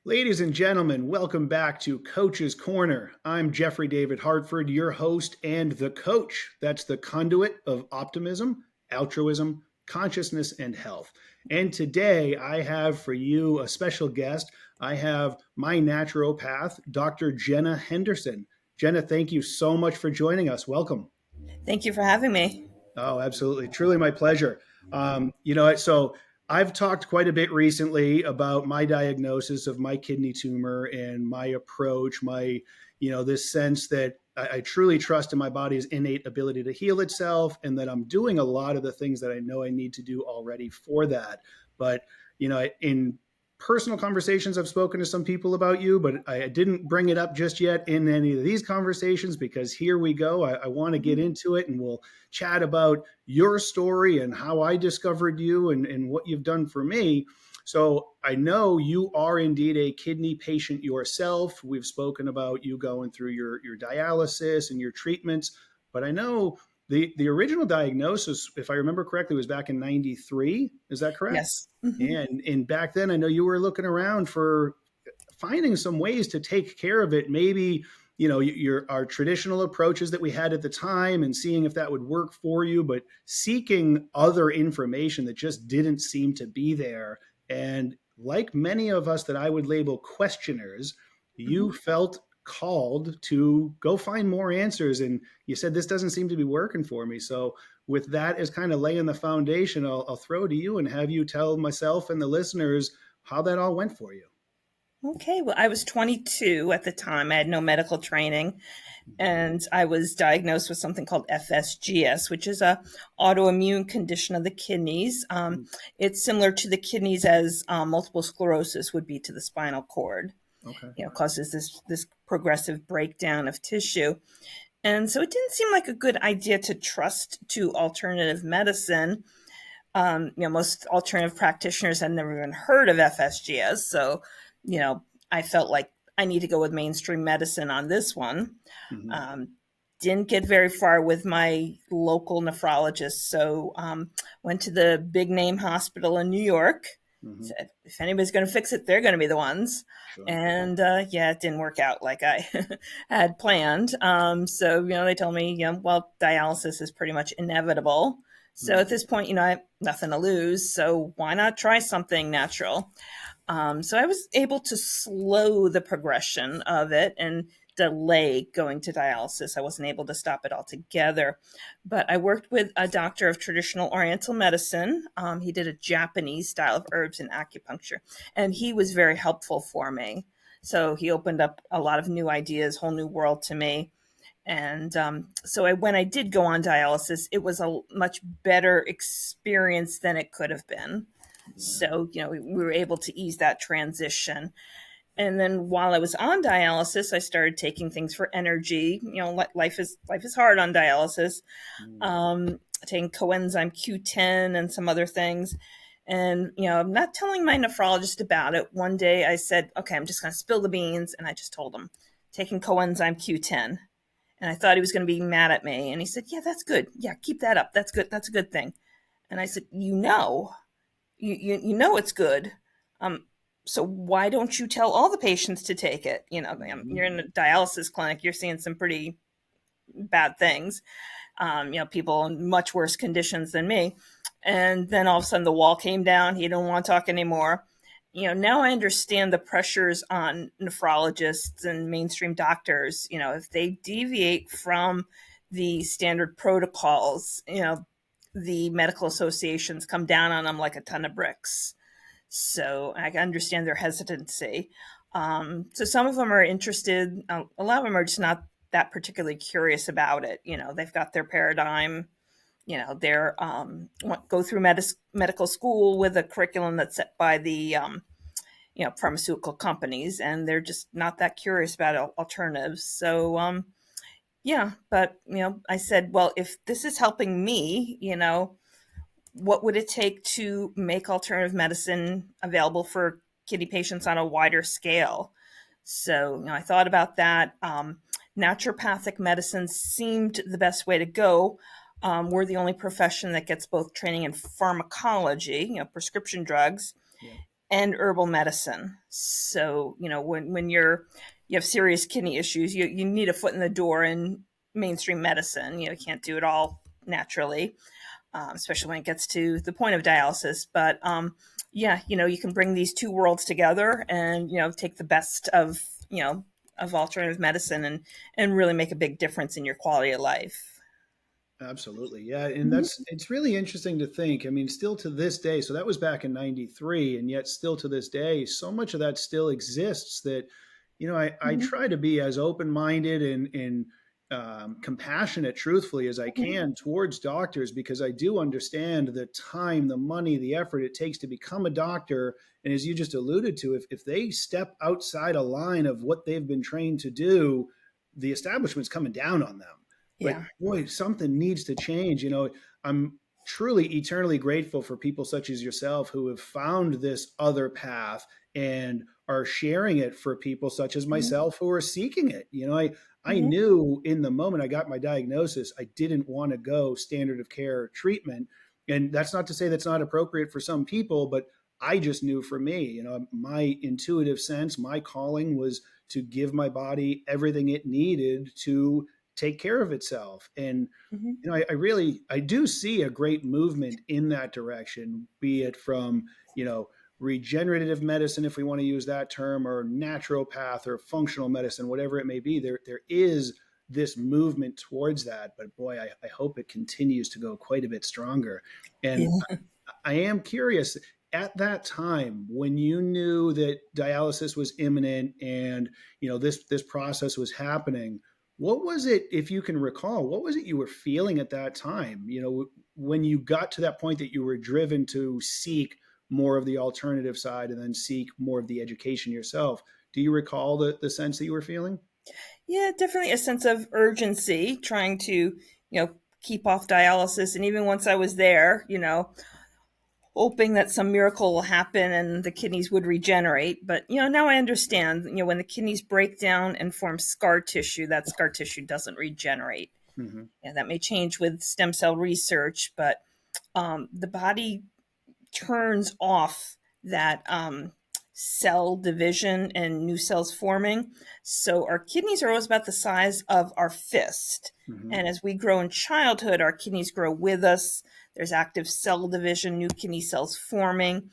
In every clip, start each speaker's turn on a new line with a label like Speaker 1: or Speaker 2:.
Speaker 1: Ladies and gentlemen, welcome back to Coach's Corner. I'm Jeffrey David Hartford, your host and the coach. That's the conduit of optimism, altruism, consciousness, and health. And today I have for you a special guest. I have my naturopath, Dr. Jenna Henderson. Jenna, thank you so much for joining us. Welcome.
Speaker 2: Thank you for having me.
Speaker 1: Oh, absolutely. Truly my pleasure. So I've talked quite a bit recently about my diagnosis of my kidney tumor and my approach, this sense that I truly trust in my body's innate ability to heal itself and that I'm doing a lot of the things that I know I need to do already for that. But, in personal conversations, I've spoken to some people about you, but I didn't bring it up just yet in any of these conversations because here we go. I want to get into it and we'll chat about your story and how I discovered you and what you've done for me. So I know you are indeed a kidney patient yourself. We've spoken about you going through your dialysis and your treatments, but I know the original diagnosis, if I remember correctly, was back in 93. Is that correct?
Speaker 2: Yes.
Speaker 1: And back then, I know you were looking around for finding some ways to take care of it. Maybe, our traditional approaches that we had at the time and seeing if that would work for you, but seeking other information that just didn't seem to be there. And like many of us that I would label questioners, you felt called to go find more answers. And you said, this doesn't seem to be working for me. So with that as kind of laying the foundation, I'll throw to you and have you tell myself and the listeners how that all went for you.
Speaker 2: Okay. Well, I was 22 at the time. I had no medical training, and I was diagnosed with something called FSGS, which is a autoimmune condition of the kidneys. It's similar to the kidneys as multiple sclerosis would be to the spinal cord.
Speaker 1: Okay.
Speaker 2: Causes this progressive breakdown of tissue. And so it didn't seem like a good idea to trust to alternative medicine. Most alternative practitioners had never even heard of FSGS. So, I felt like I need to go with mainstream medicine on this one. Didn't get very far with my local nephrologist. So went to the big name hospital in New York. Said, if anybody's going to fix it, they're going to be the ones.
Speaker 1: Sure.
Speaker 2: And it didn't work out like I had planned. So, they told me, dialysis is pretty much inevitable. So at this point, I have nothing to lose. So why not try something natural? So I was able to slow the progression of it and delay going to dialysis. I wasn't able to stop it altogether, but I worked with a doctor of traditional Oriental medicine. He did a Japanese style of herbs and acupuncture, and he was very helpful for me. So he opened up a lot of new ideas, whole new world to me. And so when I did go on dialysis, it was a much better experience than it could have been. So, we were able to ease that transition. And then while I was on dialysis, I started taking things for energy. Life is hard on dialysis. Taking coenzyme Q10 and some other things. And, I'm not telling my nephrologist about it. One day I said, okay, I'm just going to spill the beans. And I just told him, taking coenzyme Q10. And I thought he was going to be mad at me. And he said, yeah, that's good. Yeah, keep that up. That's good. That's a good thing. And I said, you know it's good. So why don't you tell all the patients to take it? You're in a dialysis clinic. You're seeing some pretty bad things. People in much worse conditions than me. And then all of a sudden the wall came down. He didn't want to talk anymore. Now I understand the pressures on nephrologists and mainstream doctors. If they deviate from the standard protocols, the medical associations come down on them like a ton of bricks. So I understand their hesitancy. So some of them are interested. A lot of them are just not that particularly curious about it. They've got their paradigm. They're go through medical school with a curriculum that's set by the pharmaceutical companies, and they're just not that curious about alternatives. So but I said, well, if this is helping me, what would it take to make alternative medicine available for kidney patients on a wider scale? So, I thought about that. Naturopathic medicine seemed the best way to go. We're the only profession that gets both training in pharmacology, prescription drugs, and herbal medicine. So, when you have serious kidney issues, you need a foot in the door in mainstream medicine. You can't do it all naturally, especially when it gets to the point of dialysis. But yeah, you can bring these two worlds together and, take the best of alternative medicine and really make a big difference in your quality of life.
Speaker 1: Absolutely. Yeah. And
Speaker 2: Mhm.
Speaker 1: it's really interesting to think. I mean, still to this day, so that was back in 93, and yet still to this day, so much of that still exists that, I
Speaker 2: Mhm.
Speaker 1: try to be as open minded and compassionate, truthfully, as I
Speaker 2: Mhm.
Speaker 1: can towards doctors, because I do understand the time, the money, the effort it takes to become a doctor. And as you just alluded to, if they step outside a line of what they've been trained to do, the establishment's coming down on them. But
Speaker 2: Yeah.
Speaker 1: boy, something needs to change. I'm truly eternally grateful for people such as yourself who have found this other path and are sharing it for people such as
Speaker 2: Mhm.
Speaker 1: myself who are seeking it. I
Speaker 2: Mhm.
Speaker 1: knew in the moment I got my diagnosis, I didn't want to go standard of care treatment. And that's not to say that's not appropriate for some people, but I just knew for me, my intuitive sense, my calling was to give my body everything it needed to take care of itself. And
Speaker 2: Mhm.
Speaker 1: I do see a great movement in that direction, be it from regenerative medicine, if we want to use that term, or naturopath or functional medicine, whatever it may be. There is this movement towards that, but boy, I hope it continues to go quite a bit stronger. And
Speaker 2: Yeah.
Speaker 1: I am curious, at that time when you knew that dialysis was imminent and this process was happening, what was it, if you can recall, what was it you were feeling at that time, when you got to that point that you were driven to seek more of the alternative side and then seek more of the education yourself? Do you recall the sense that you were feeling?
Speaker 2: Yeah, definitely a sense of urgency trying to, keep off dialysis. And even once I was there, hoping that some miracle will happen and the kidneys would regenerate. But, now I understand, when the kidneys break down and form scar tissue, that scar tissue doesn't regenerate.
Speaker 1: Hmm.
Speaker 2: And that may change with stem cell research, but the body turns off that cell division and new cells forming. So our kidneys are always about the size of our fist.
Speaker 1: Hmm.
Speaker 2: And as we grow in childhood, our kidneys grow with us. There's active cell division, new kidney cells forming.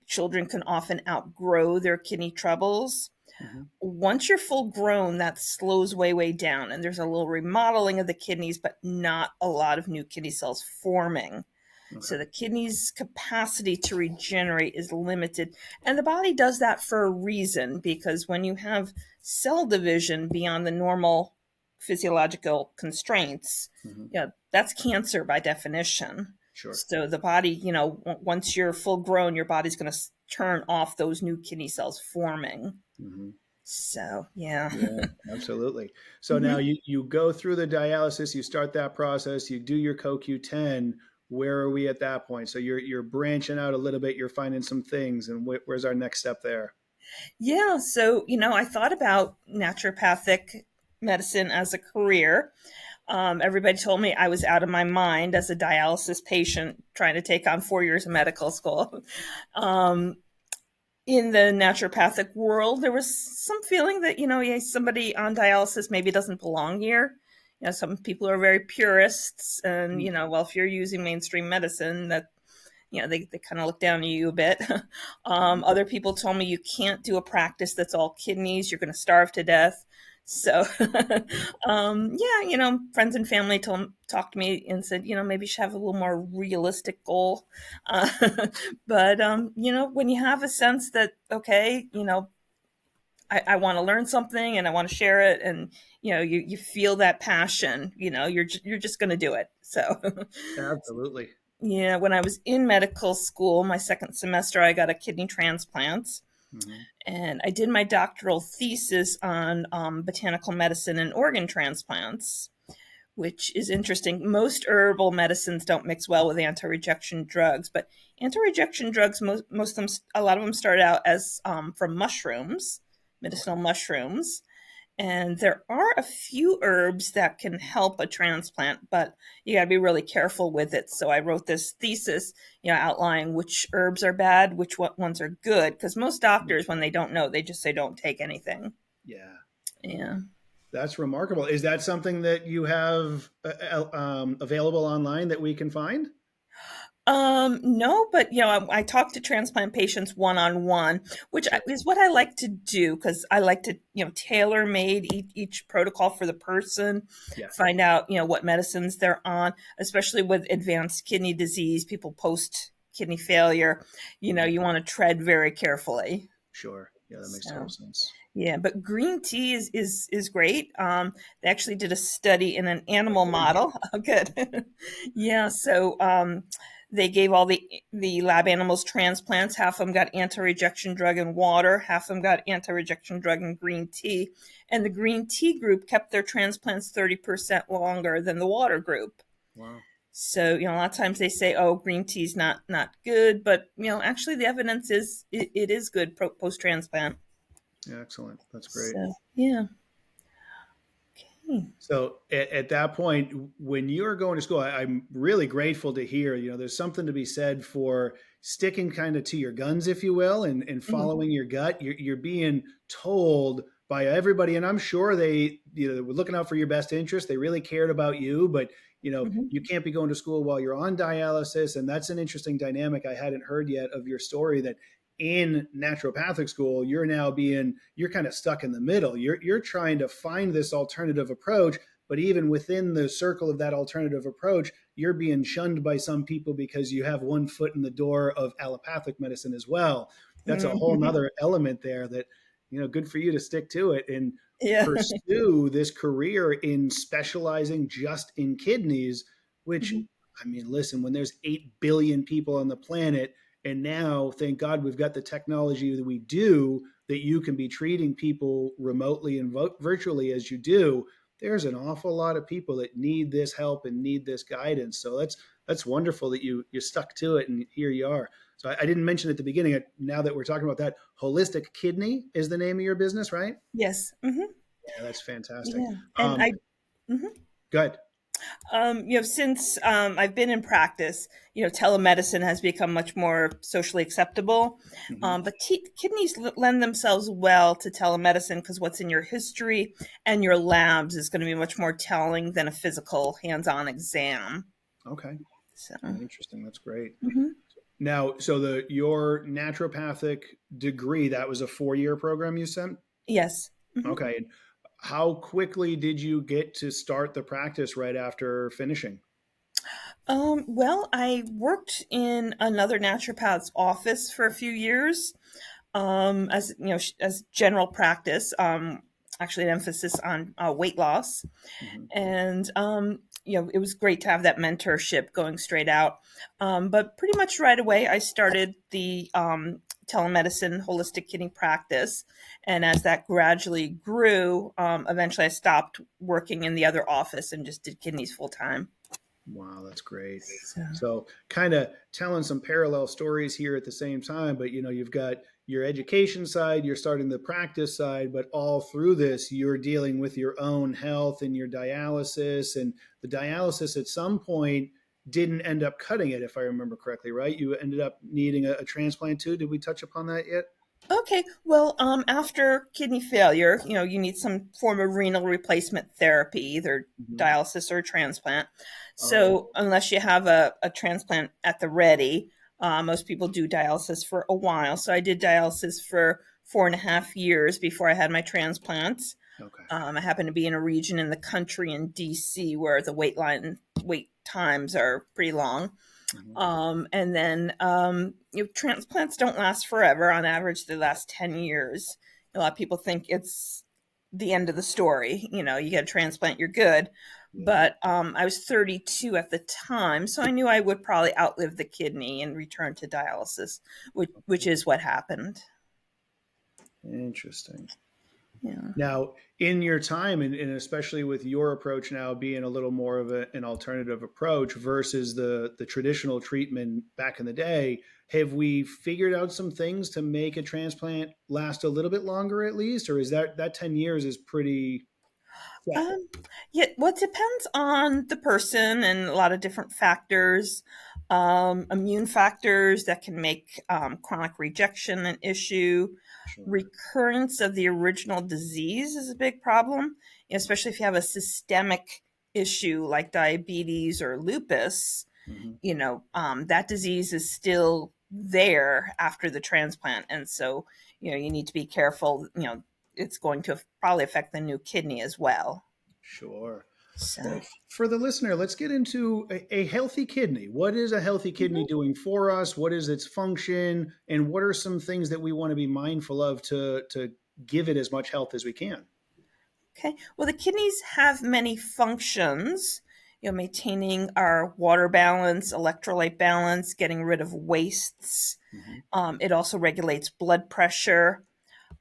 Speaker 2: Children can often outgrow their kidney troubles.
Speaker 1: Hmm.
Speaker 2: Once you're full grown, that slows way, way down. And there's a little remodeling of the kidneys, but not a lot of new kidney cells forming.
Speaker 1: Okay.
Speaker 2: So the kidney's capacity to regenerate is limited. And the body does that for a reason, because when you have cell division beyond the normal physiological constraints,
Speaker 1: Hmm.
Speaker 2: that's cancer by definition.
Speaker 1: Sure.
Speaker 2: So the body, once you're full grown, your body's going to turn off those new kidney cells forming.
Speaker 1: Hmm.
Speaker 2: So, yeah.
Speaker 1: Yeah, absolutely. So now
Speaker 2: Mhm.
Speaker 1: you go through the dialysis, you start that process, you do your CoQ10. Where are we at that point? So you're branching out a little bit, you're finding some things, and where's our next step there?
Speaker 2: Yeah. So, I thought about naturopathic medicine as a career. Everybody told me I was out of my mind as a dialysis patient trying to take on 4 years of medical school. Um, in the naturopathic world, there was some feeling that, yeah, somebody on dialysis maybe doesn't belong here. Some people are very purists, and,
Speaker 1: Hmm.
Speaker 2: well, if you're using mainstream medicine, that, they kind of look down at you a bit.
Speaker 1: Hmm.
Speaker 2: Other people told me you can't do a practice that's all kidneys, you're going to starve to death. So, yeah, friends and family talked to me and said, maybe you should have a little more realistic goal. Uh, but, when you have a sense that, okay, I want to learn something and I want to share it, and, you feel that passion, you're just going to do it. So,
Speaker 1: Absolutely.
Speaker 2: yeah, when I was in medical school, my second semester, I got a kidney transplant.
Speaker 1: Hmm.
Speaker 2: And I did my doctoral thesis on botanical medicine and organ transplants, which is interesting. Most herbal medicines don't mix well with anti-rejection drugs, but anti-rejection drugs, most of them, a lot of them start out as from mushrooms, medicinal
Speaker 1: Okay.
Speaker 2: mushrooms, And there are a few herbs that can help a transplant, but you got to be really careful with it. So I wrote this thesis, outlining which herbs are bad, which ones are good. Because most doctors, when they don't know, they just say don't take anything.
Speaker 1: Yeah.
Speaker 2: Yeah.
Speaker 1: That's remarkable. Is that something that you have available online that we can find?
Speaker 2: No, but I talk to transplant patients one on one, which
Speaker 1: Sure.
Speaker 2: is what I like to do because I like to, tailor made each protocol for the person,
Speaker 1: Yeah.
Speaker 2: find out, what medicines they're on, especially with advanced kidney disease, people post kidney failure, you want to tread very carefully.
Speaker 1: Sure. Yeah, that makes total
Speaker 2: So,
Speaker 1: sense.
Speaker 2: yeah, but green tea is great. They actually did a study in an animal model. Oh, good. Yeah, so they gave all the lab animals transplants. Half of them got anti-rejection drug in water. Half of them got anti-rejection drug in green tea. And the green tea group kept their transplants 30% longer than the water group.
Speaker 1: Wow.
Speaker 2: So, a lot of times they say, "Oh, green tea's not good," but actually the evidence is it is good post transplant.
Speaker 1: Yeah, excellent. That's great.
Speaker 2: So, yeah. Okay.
Speaker 1: So at that point, when you're going to school, I'm really grateful to hear, there's something to be said for sticking kind of to your guns, if you will, and
Speaker 2: Mhm.
Speaker 1: following your gut. You're being told by everybody, and I'm sure they were looking out for your best interest. They really cared about you, but,
Speaker 2: Mhm.
Speaker 1: you can't be going to school while you're on dialysis. And that's an interesting dynamic I hadn't heard yet of your story, that in naturopathic school, you're kind of stuck in the middle. You're trying to find this alternative approach, but even within the circle of that alternative approach, you're being shunned by some people because you have one foot in the door of allopathic medicine as well. That's a whole
Speaker 2: Mhm.
Speaker 1: nother element there that, good for you to stick to it and
Speaker 2: Yeah.
Speaker 1: pursue this career in specializing just in kidneys, which,
Speaker 2: Mhm.
Speaker 1: I mean, listen, when there's 8 billion people on the planet, and now, thank God, we've got the technology that we do, that you can be treating people remotely and virtually as you do. There's an awful lot of people that need this help and need this guidance. So that's wonderful that you stuck to it, and here you are. So I didn't mention at the beginning. Now that we're talking about that, Holistic Kidney is the name of your business, right?
Speaker 2: Yes. Mhm.
Speaker 1: Yeah, that's fantastic.
Speaker 2: Yeah. And I mhm.
Speaker 1: Good.
Speaker 2: Since I've been in practice, telemedicine has become much more socially acceptable.
Speaker 1: Hmm.
Speaker 2: But kidneys lend themselves well to telemedicine because what's in your history and your labs is going to be much more telling than a physical hands-on exam.
Speaker 1: Okay.
Speaker 2: So,
Speaker 1: Interesting. That's great.
Speaker 2: mhm.
Speaker 1: Now, so your naturopathic degree, that was a 4-year program you sent?
Speaker 2: Yes. Mhm.
Speaker 1: Okay. And how quickly did you get to start the practice right after finishing?
Speaker 2: Well, I worked in another naturopath's office for a few years, as as general practice. Actually, an emphasis on weight loss,
Speaker 1: Hmm.
Speaker 2: and it was great to have that mentorship going straight out. But pretty much right away, I started the telemedicine holistic kidney practice, and as that gradually grew, eventually I stopped working in the other office and just did kidneys full time.
Speaker 1: Wow, that's great.
Speaker 2: So.
Speaker 1: So, kind of telling some parallel stories here at the same time, but you've got your education side, you're starting the practice side, but all through this, you're dealing with your own health and your dialysis. And the dialysis at some point didn't end up cutting it, if I remember correctly, right? You ended up needing a transplant too. Did we touch upon that yet?
Speaker 2: Okay, well, after kidney failure, you need some form of renal replacement therapy, either
Speaker 1: Hmm.
Speaker 2: dialysis or transplant.
Speaker 1: Oh,
Speaker 2: So, unless you have a transplant at the ready, most people do dialysis for a while. So, I did dialysis for 4.5 years before I had my transplant.
Speaker 1: okay.
Speaker 2: I happen to be in a region in the country in DC where the wait times are pretty long.
Speaker 1: Hmm.
Speaker 2: And then transplants don't last forever. On average, they last 10 years. A lot of people think it's the end of the story. You get a transplant, you're good.
Speaker 1: Yeah.
Speaker 2: But I was 32 at the time, so I knew I would probably outlive the kidney and return to dialysis, which is what happened.
Speaker 1: Interesting.
Speaker 2: Yeah.
Speaker 1: Now, in your time, and especially with your approach now being a little more of an alternative approach versus the traditional treatment back in the day, have we figured out some things to make a transplant last a little bit longer at least, or is that 10 years is pretty set?
Speaker 2: Um, yeah, well, it depends on the person and a lot of different factors. Immune factors that can make chronic rejection an issue.
Speaker 1: Sure.
Speaker 2: Recurrence of the original disease is a big problem, especially if you have a systemic issue like diabetes or lupus.
Speaker 1: Hmm.
Speaker 2: That disease is still there after the transplant. And so, you need to be careful. It's going to probably affect the new kidney as well.
Speaker 1: Sure.
Speaker 2: So,
Speaker 1: Well, for the listener, let's get into a healthy kidney. What is a healthy kidney
Speaker 2: mhm.
Speaker 1: doing for us? What is its function? And what are some things that we want to be mindful of to give it as much health as we can?
Speaker 2: Okay. Well, the kidneys have many functions, maintaining our water balance, electrolyte balance, getting rid of wastes.
Speaker 1: Hmm.
Speaker 2: It also regulates blood pressure.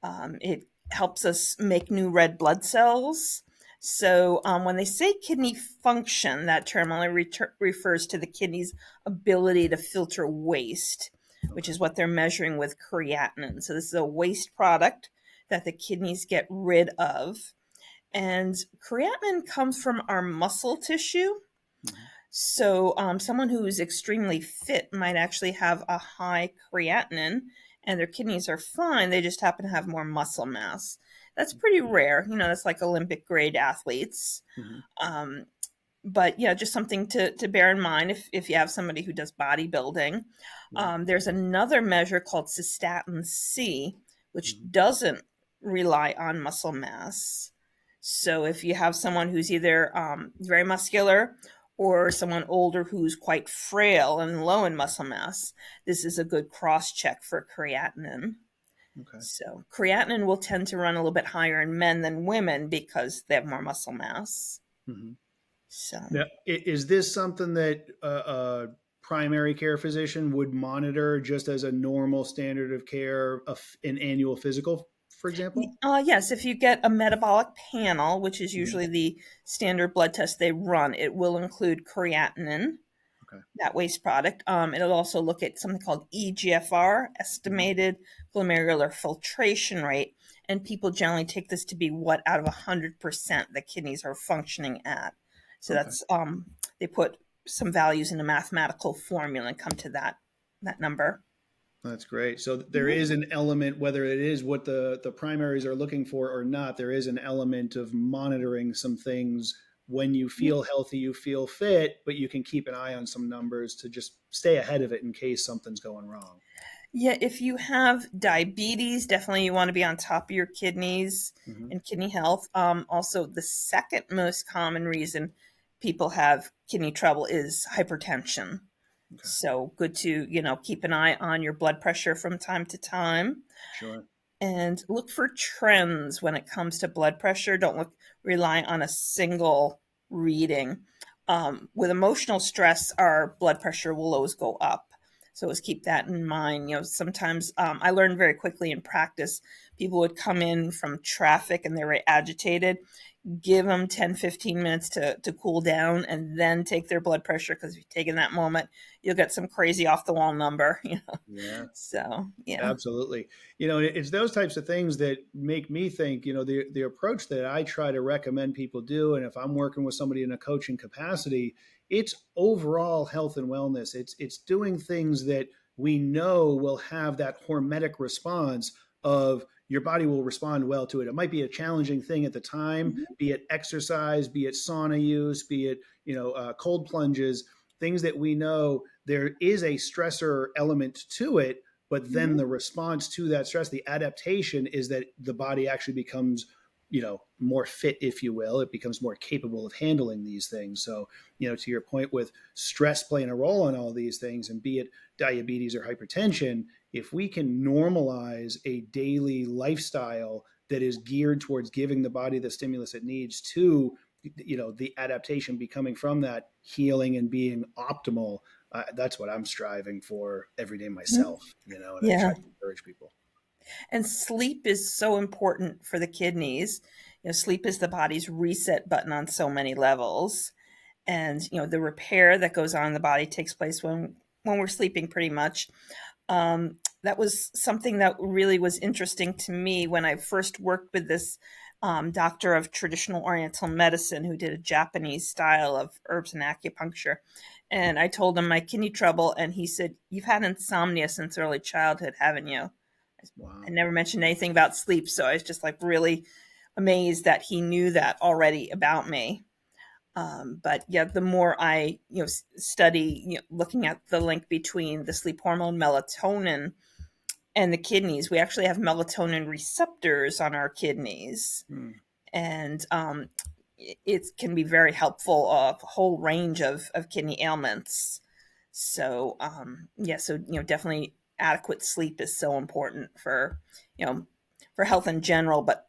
Speaker 2: It helps us make new red blood cells. So, when they say kidney function, that term only refers to the kidney's ability to filter waste, which
Speaker 1: Okay.
Speaker 2: is what they're measuring with creatinine. So, this is a waste product that the kidneys get rid of. And creatinine comes from our muscle tissue.
Speaker 1: Hmm.
Speaker 2: So, someone who's extremely fit might actually have a high creatinine and their kidneys are fine. They just happen to have more muscle mass. That's pretty rare. That's like Olympic grade athletes.
Speaker 1: Hmm.
Speaker 2: Um, but yeah, just something to bear in mind if you have somebody who does bodybuilding.
Speaker 1: Yeah.
Speaker 2: There's another measure called cystatin C, which
Speaker 1: Hmm.
Speaker 2: doesn't rely on muscle mass. So if you have someone who's either very muscular or someone older who's quite frail and low in muscle mass, this is a good cross check for creatinine.
Speaker 1: Okay.
Speaker 2: So creatinine will tend to run a little bit higher in men than women because they have more muscle mass.
Speaker 1: Hmm.
Speaker 2: So
Speaker 1: Now, is this something that a primary care physician would monitor just as a normal standard of care, an annual physical, for example?
Speaker 2: Yes, if you get a metabolic panel, which is
Speaker 1: Mhm.
Speaker 2: usually the standard blood test they run, it will include creatinine,
Speaker 1: Okay.
Speaker 2: that waste product. It'll also look at something called EGFR,
Speaker 1: Mhm.
Speaker 2: estimated glomerular filtration rate. And people generally take this to be what out of 100% the kidneys are functioning at. So
Speaker 1: Okay.
Speaker 2: they put some values in a mathematical formula and come to that number.
Speaker 1: That's great. So there
Speaker 2: Mhm.
Speaker 1: is an element, whether it is what the primaries are looking for or not, there is an element of monitoring some things. When you feel healthy, you feel fit, but you can keep an eye on some numbers to just stay ahead of it in case something's going wrong.
Speaker 2: Yeah, if you have diabetes, definitely you want to be on top of your kidneys
Speaker 1: Hmm.
Speaker 2: and kidney health. Also, the second most common reason people have kidney trouble is hypertension.
Speaker 1: Okay.
Speaker 2: So good to, keep an eye on your blood pressure from time to time
Speaker 1: Sure.
Speaker 2: and look for trends when it comes to blood pressure. Don't rely on a single reading. With emotional stress, our blood pressure will always go up. So always keep that in mind. Sometimes I learned very quickly in practice, people would come in from traffic and they were agitated. Give them 10-15 minutes to cool down and then take their blood pressure because if you take in that moment, you'll get some crazy off the wall number.
Speaker 1: Yeah.
Speaker 2: So, yeah.
Speaker 1: Absolutely. It's those types of things that make me think, the approach that I try to recommend people do. And if I'm working with somebody in a coaching capacity, it's overall health and wellness. It's doing things that we know will have that hormetic response of your body will respond well to it. It might be a challenging thing at the time,
Speaker 2: Mhm.
Speaker 1: be it exercise, be it sauna use, be it, cold plunges, things that we know there is a stressor element to it, but then
Speaker 2: Mhm.
Speaker 1: the response to that stress, the adaptation is that the body actually becomes more fit, if you will. It becomes more capable of handling these things. So to your point with stress playing a role in all these things, and be it diabetes or hypertension, if we can normalize a daily lifestyle that is geared towards giving the body the stimulus it needs to the adaptation becoming from that healing and being optimal, that's what I'm striving for every day
Speaker 2: Mhm.
Speaker 1: myself, and I try
Speaker 2: Yeah.
Speaker 1: to encourage people.
Speaker 2: And sleep is so important for the kidneys. Sleep is the body's reset button on so many levels. And, the repair that goes on in the body takes place when we're sleeping pretty much. That was something that really was interesting to me when I first worked with this doctor of traditional Oriental medicine who did a Japanese style of herbs and acupuncture. And I told him my kidney trouble, and he said, "You've had insomnia since early childhood, haven't you?" I
Speaker 1: Wow.
Speaker 2: never mentioned anything about sleep, so I was just like really amazed that he knew that already about me. But yeah, the more I study, looking at the link between the sleep hormone melatonin and the kidneys, we actually have melatonin receptors on our kidneys,
Speaker 1: Hmm.
Speaker 2: and it can be very helpful of a whole range of kidney ailments. So yeah, so definitely adequate sleep is so important for you know for health in general, but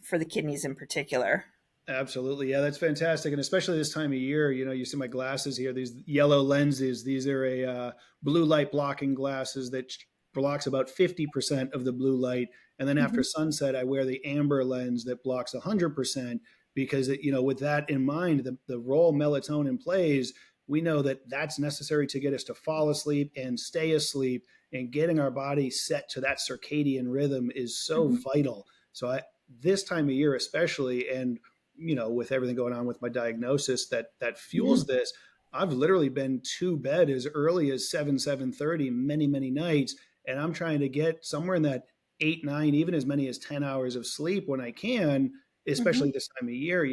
Speaker 2: for the kidneys in particular.
Speaker 1: Absolutely. Yeah, that's fantastic. And especially this time of year, you see my glasses here, these yellow lenses. These are a blue light blocking glasses that blocks about 50% of the blue light. And then after
Speaker 2: Hmm.
Speaker 1: sunset, I wear the amber lens that blocks 100% because, with that in mind, the role melatonin plays, we know that that's necessary to get us to fall asleep and stay asleep. And getting our body set to that circadian rhythm is so
Speaker 2: Hmm.
Speaker 1: vital. So this time of year, especially, and with everything going on with my diagnosis that fuels
Speaker 2: Hmm.
Speaker 1: this, I've literally been to bed as early as 7:30 many nights, and I'm trying to get somewhere in that 8, 9, even as many as 10 hours of sleep when I can,
Speaker 2: Hmm.
Speaker 1: especially this time of year.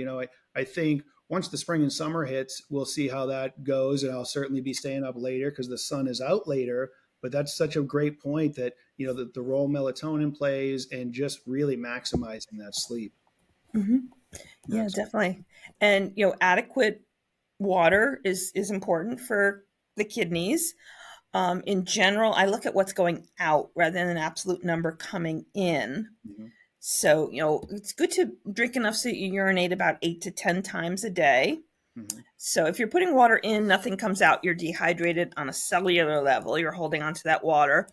Speaker 1: I think once the spring and summer hits, we'll see how that goes, and I'll certainly be staying up later because the sun is out later. But that's such a great point that the role melatonin plays and just really maximizing that sleep.
Speaker 2: Hmm. Yeah,
Speaker 1: Absolutely.
Speaker 2: definitely. And adequate water is important for the kidneys. In general, I look at what's going out rather than an absolute number coming in.
Speaker 1: Mhm.
Speaker 2: So, it's good to drink enough so you urinate about 8 to 10 times a day.
Speaker 1: Mhm.
Speaker 2: So, if you're putting water in, nothing comes out. You're dehydrated on a cellular level. You're holding onto that water.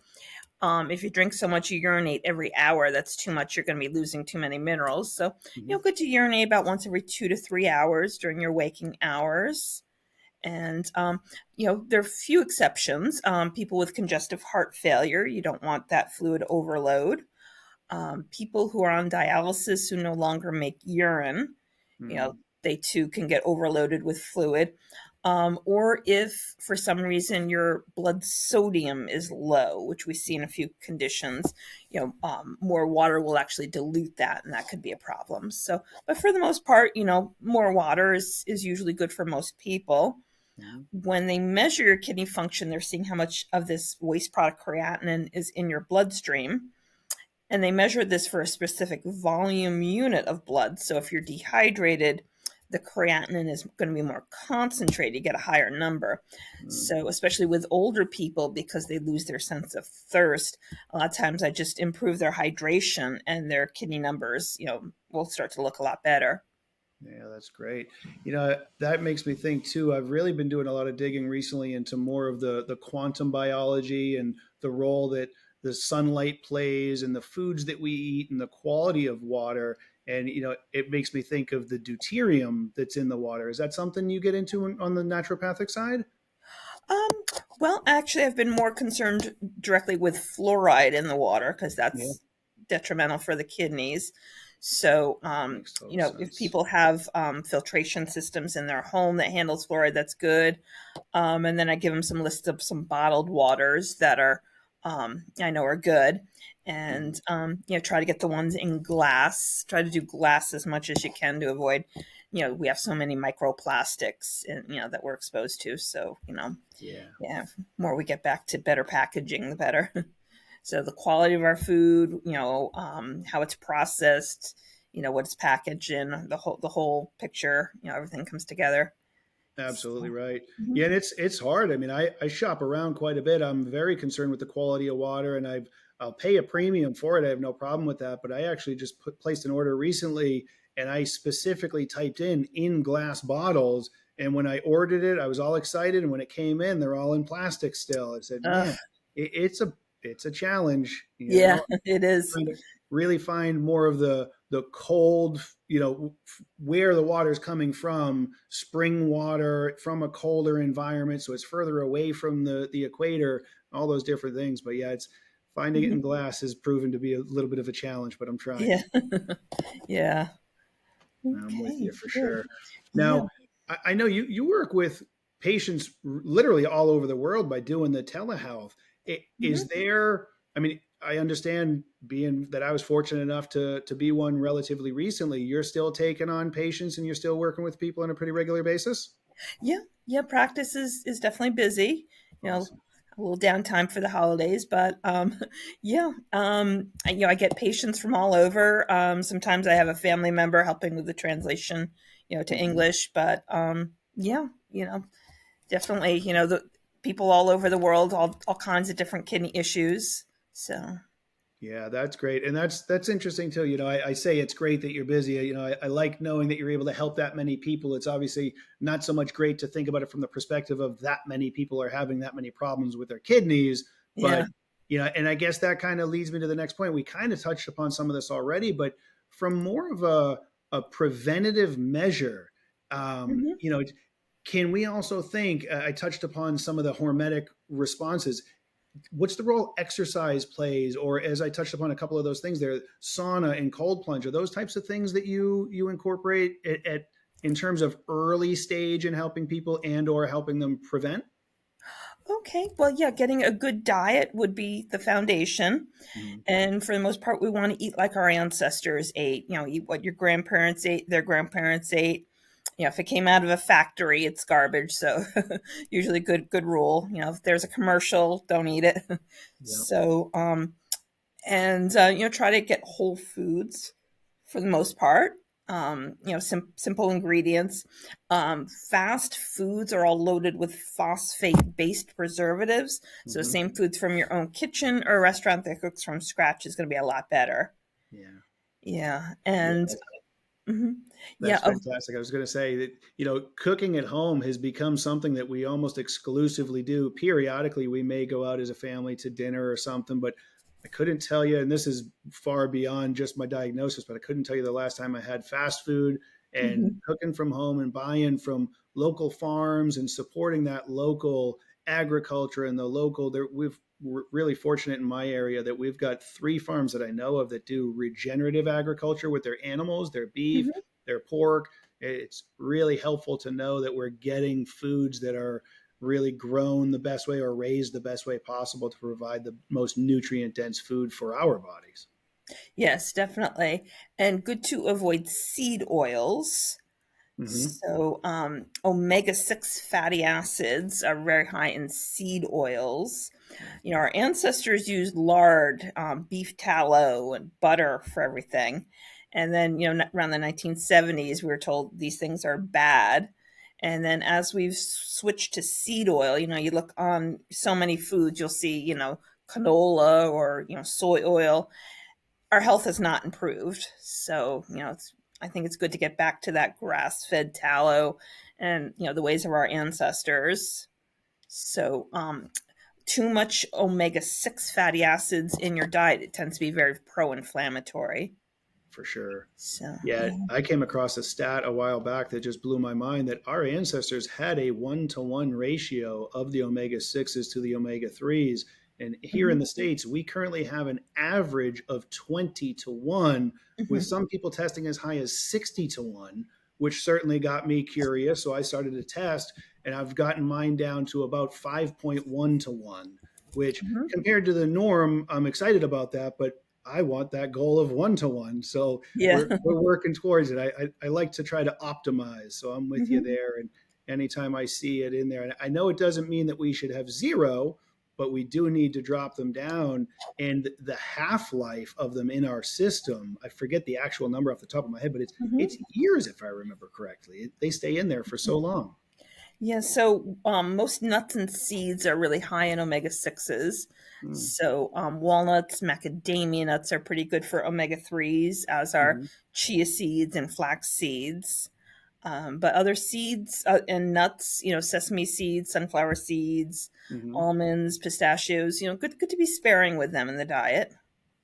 Speaker 2: If you drink so much, you urinate every hour. That's too much. You're going to be losing too many minerals. So,
Speaker 1: Mhm.
Speaker 2: good to urinate about once every 2 to 3 hours during your waking hours. And, there are few exceptions. People with congestive heart failure, you don't want that fluid overload. People who are on dialysis who no longer make urine, you know,
Speaker 1: Mhm.
Speaker 2: they too can get overloaded with fluid. Or if for some reason your blood sodium is low, which we see in a few conditions, more water will actually dilute that, and that could be a problem. So, but for the most part, more water is usually good for most people.
Speaker 1: Mhm.
Speaker 2: When they measure your kidney function, they're seeing how much of this waste product creatinine is in your bloodstream. And they measure this for a specific volume unit of blood. So if you're dehydrated, the creatinine is going to be more concentrated, you get a higher number.
Speaker 1: Mhm.
Speaker 2: So, especially with older people, because they lose their sense of thirst, a lot of times I just improve their hydration and their kidney numbers, will start to look a lot better.
Speaker 1: Yeah, that's great. That makes me think too. I've really been doing a lot of digging recently into more of the quantum biology and the role that the sunlight plays and the foods that we eat and the quality of water. And it makes me think of the deuterium that's in the water. Is that something you get into on the naturopathic side?
Speaker 2: Um, well, actually, I've been more concerned directly with fluoride in the water because
Speaker 1: Yeah,
Speaker 2: that's detrimental for the kidneys. So,
Speaker 1: makes total
Speaker 2: if
Speaker 1: sense.
Speaker 2: people have filtration systems in their home that handles fluoride, that's good. And then I give them some list of some bottled waters that are, I know are good.
Speaker 1: Mhm.
Speaker 2: And, try to get the ones in glass. Try to do glass as much as you can to avoid, we have so many microplastics, that we're exposed to. So,
Speaker 1: Yeah.
Speaker 2: yeah, more we get back to better packaging, the better. So the quality of our food, how it's processed, what it's packaged in, the whole picture, everything comes together.
Speaker 1: Absolutely
Speaker 2: So,
Speaker 1: right.
Speaker 2: mhm.
Speaker 1: Yeah, and it's hard. I mean, I shop around quite a bit. I'm very concerned with the quality of water, and I'll pay a premium for it. I have no problem with that. But I actually just placed an order recently, and I specifically typed in glass bottles. And when I ordered it, I was all excited, and when it came in, they're all in plastic still. I said,
Speaker 2: Ugh.
Speaker 1: man, it's a it's a challenge,
Speaker 2: Yeah, it is.
Speaker 1: trying to really find more of the cold, where the water is coming from, spring water from a colder environment, so it's further away from the equator, all those different things. But yeah, it's finding it in
Speaker 2: Mhm.
Speaker 1: glass has proven to be a little bit of a challenge, but I'm trying.
Speaker 2: Yeah. Yeah.
Speaker 1: I'm with
Speaker 2: Okay,
Speaker 1: you for
Speaker 2: good.
Speaker 1: sure.
Speaker 2: Yeah.
Speaker 1: Now, I know you work with patients literally all over the world by doing the telehealth. Is
Speaker 2: Mhm.
Speaker 1: there, I mean, I understand being that I was fortunate enough to be one relatively recently. You're still taking on patients and you're still working with people on a pretty regular basis?
Speaker 2: Yeah. Yeah. Practice is definitely busy. You know,
Speaker 1: Awesome.
Speaker 2: a little downtime for the holidays, but yeah. I get patients from all over. Sometimes I have a family member helping with the translation, to
Speaker 1: Mhm.
Speaker 2: English. But yeah, definitely, the people all over the world, all kinds of different kidney issues. So
Speaker 1: Yeah, that's great. And that's interesting too. I say it's great that you're busy. I like knowing that you're able to help that many people. It's obviously not so much great to think about it from the perspective of that many people are having that many problems with their kidneys.
Speaker 2: yeah.
Speaker 1: But, and I guess that kind of leads me to the next point. We kind of touched upon some of this already, but from more of a preventative measure,
Speaker 2: Hmm.
Speaker 1: can we also think, I touched upon some of the hormetic responses, what's the role exercise plays, or as I touched upon a couple of those things there, sauna and cold plunge, are those types of things that you incorporate in terms of early stage in helping people and or helping them prevent?
Speaker 2: Okay. Well, yeah, getting a good diet would be the foundation.
Speaker 1: Mhm.
Speaker 2: And for the most part, we want to eat like our ancestors ate, eat what your grandparents ate, their grandparents ate. If it came out of a factory, it's garbage. So usually good rule. If there's a commercial, don't eat it.
Speaker 1: Yeah.
Speaker 2: So, and try to get whole foods for the most part. Simple ingredients. Fast foods are all loaded with phosphate-based preservatives. So
Speaker 1: Hmm.
Speaker 2: same foods from your own kitchen or a restaurant that cooks from scratch is going to be a lot better.
Speaker 1: Yeah.
Speaker 2: Yeah,
Speaker 1: Yeah.
Speaker 2: and mhm.
Speaker 1: That's
Speaker 2: Yeah, of,
Speaker 1: fantastic. I was going to say that, cooking at home has become something that we almost exclusively do. Periodically, we may go out as a family to dinner or something, but I couldn't tell you, and this is far beyond just my diagnosis, but I couldn't tell you the last time I had fast food and
Speaker 2: mhm,
Speaker 1: cooking from home and buying from local farms and supporting that local agriculture and the local there. We're really fortunate in my area that we've got 3 farms that I know of that do regenerative agriculture with their animals, their beef,
Speaker 2: mhm.
Speaker 1: their pork. It's really helpful to know that we're getting foods that are really grown the best way or raised the best way possible to provide the most nutrient dense food for our bodies.
Speaker 2: Yes, definitely, and good to avoid seed oils.
Speaker 1: Hmm.
Speaker 2: So, omega-6 fatty acids are very high in seed oils. Our ancestors used lard, beef tallow, and butter for everything. And then, around the 1970s, we were told these things are bad. And then as we've switched to seed oil, you look on so many foods, you'll see, canola or, soy oil. Our health has not improved. So, I think it's good to get back to that grass fed tallow and, the ways of our ancestors. So, too much omega-6 fatty acids in your diet, it tends to be very pro inflammatory.
Speaker 1: For sure.
Speaker 2: So,
Speaker 1: Yeah,
Speaker 2: yeah.
Speaker 1: I came across a stat a while back that just blew my mind that our ancestors had a 1-to-1 ratio of the omega 6s to the omega 3s. And here in
Speaker 2: Hmm.
Speaker 1: the States, we currently have an average of 20-to-1, with
Speaker 2: Hmm.
Speaker 1: some people testing as high as 60-to-1, which certainly got me curious. So I started to test, and I've gotten mine down to about 5.1-to-1, which
Speaker 2: Hmm.
Speaker 1: compared to the norm, I'm excited about that. But I want that goal of 1-to-1. So
Speaker 2: Yeah.
Speaker 1: we're working towards it. I like to try to optimize. So I'm with you
Speaker 2: Hmm.
Speaker 1: there. And anytime I see it in there, and I know it doesn't mean that we should have zero, but we do need to drop them down. And the half life of them in our system, I forget the actual number off the top of my head, but it's
Speaker 2: Hmm.
Speaker 1: years if I remember correctly. They stay in there for so long.
Speaker 2: Yeah, so most nuts and seeds are really high in omega 6s.
Speaker 1: Mm-hmm.
Speaker 2: So walnuts, macadamia nuts are pretty good for omega 3s, as are chia seeds and flax seeds. But other seeds and nuts, sesame seeds, sunflower seeds,
Speaker 1: Hmm.
Speaker 2: almonds, pistachios, good to be sparing with them in the diet.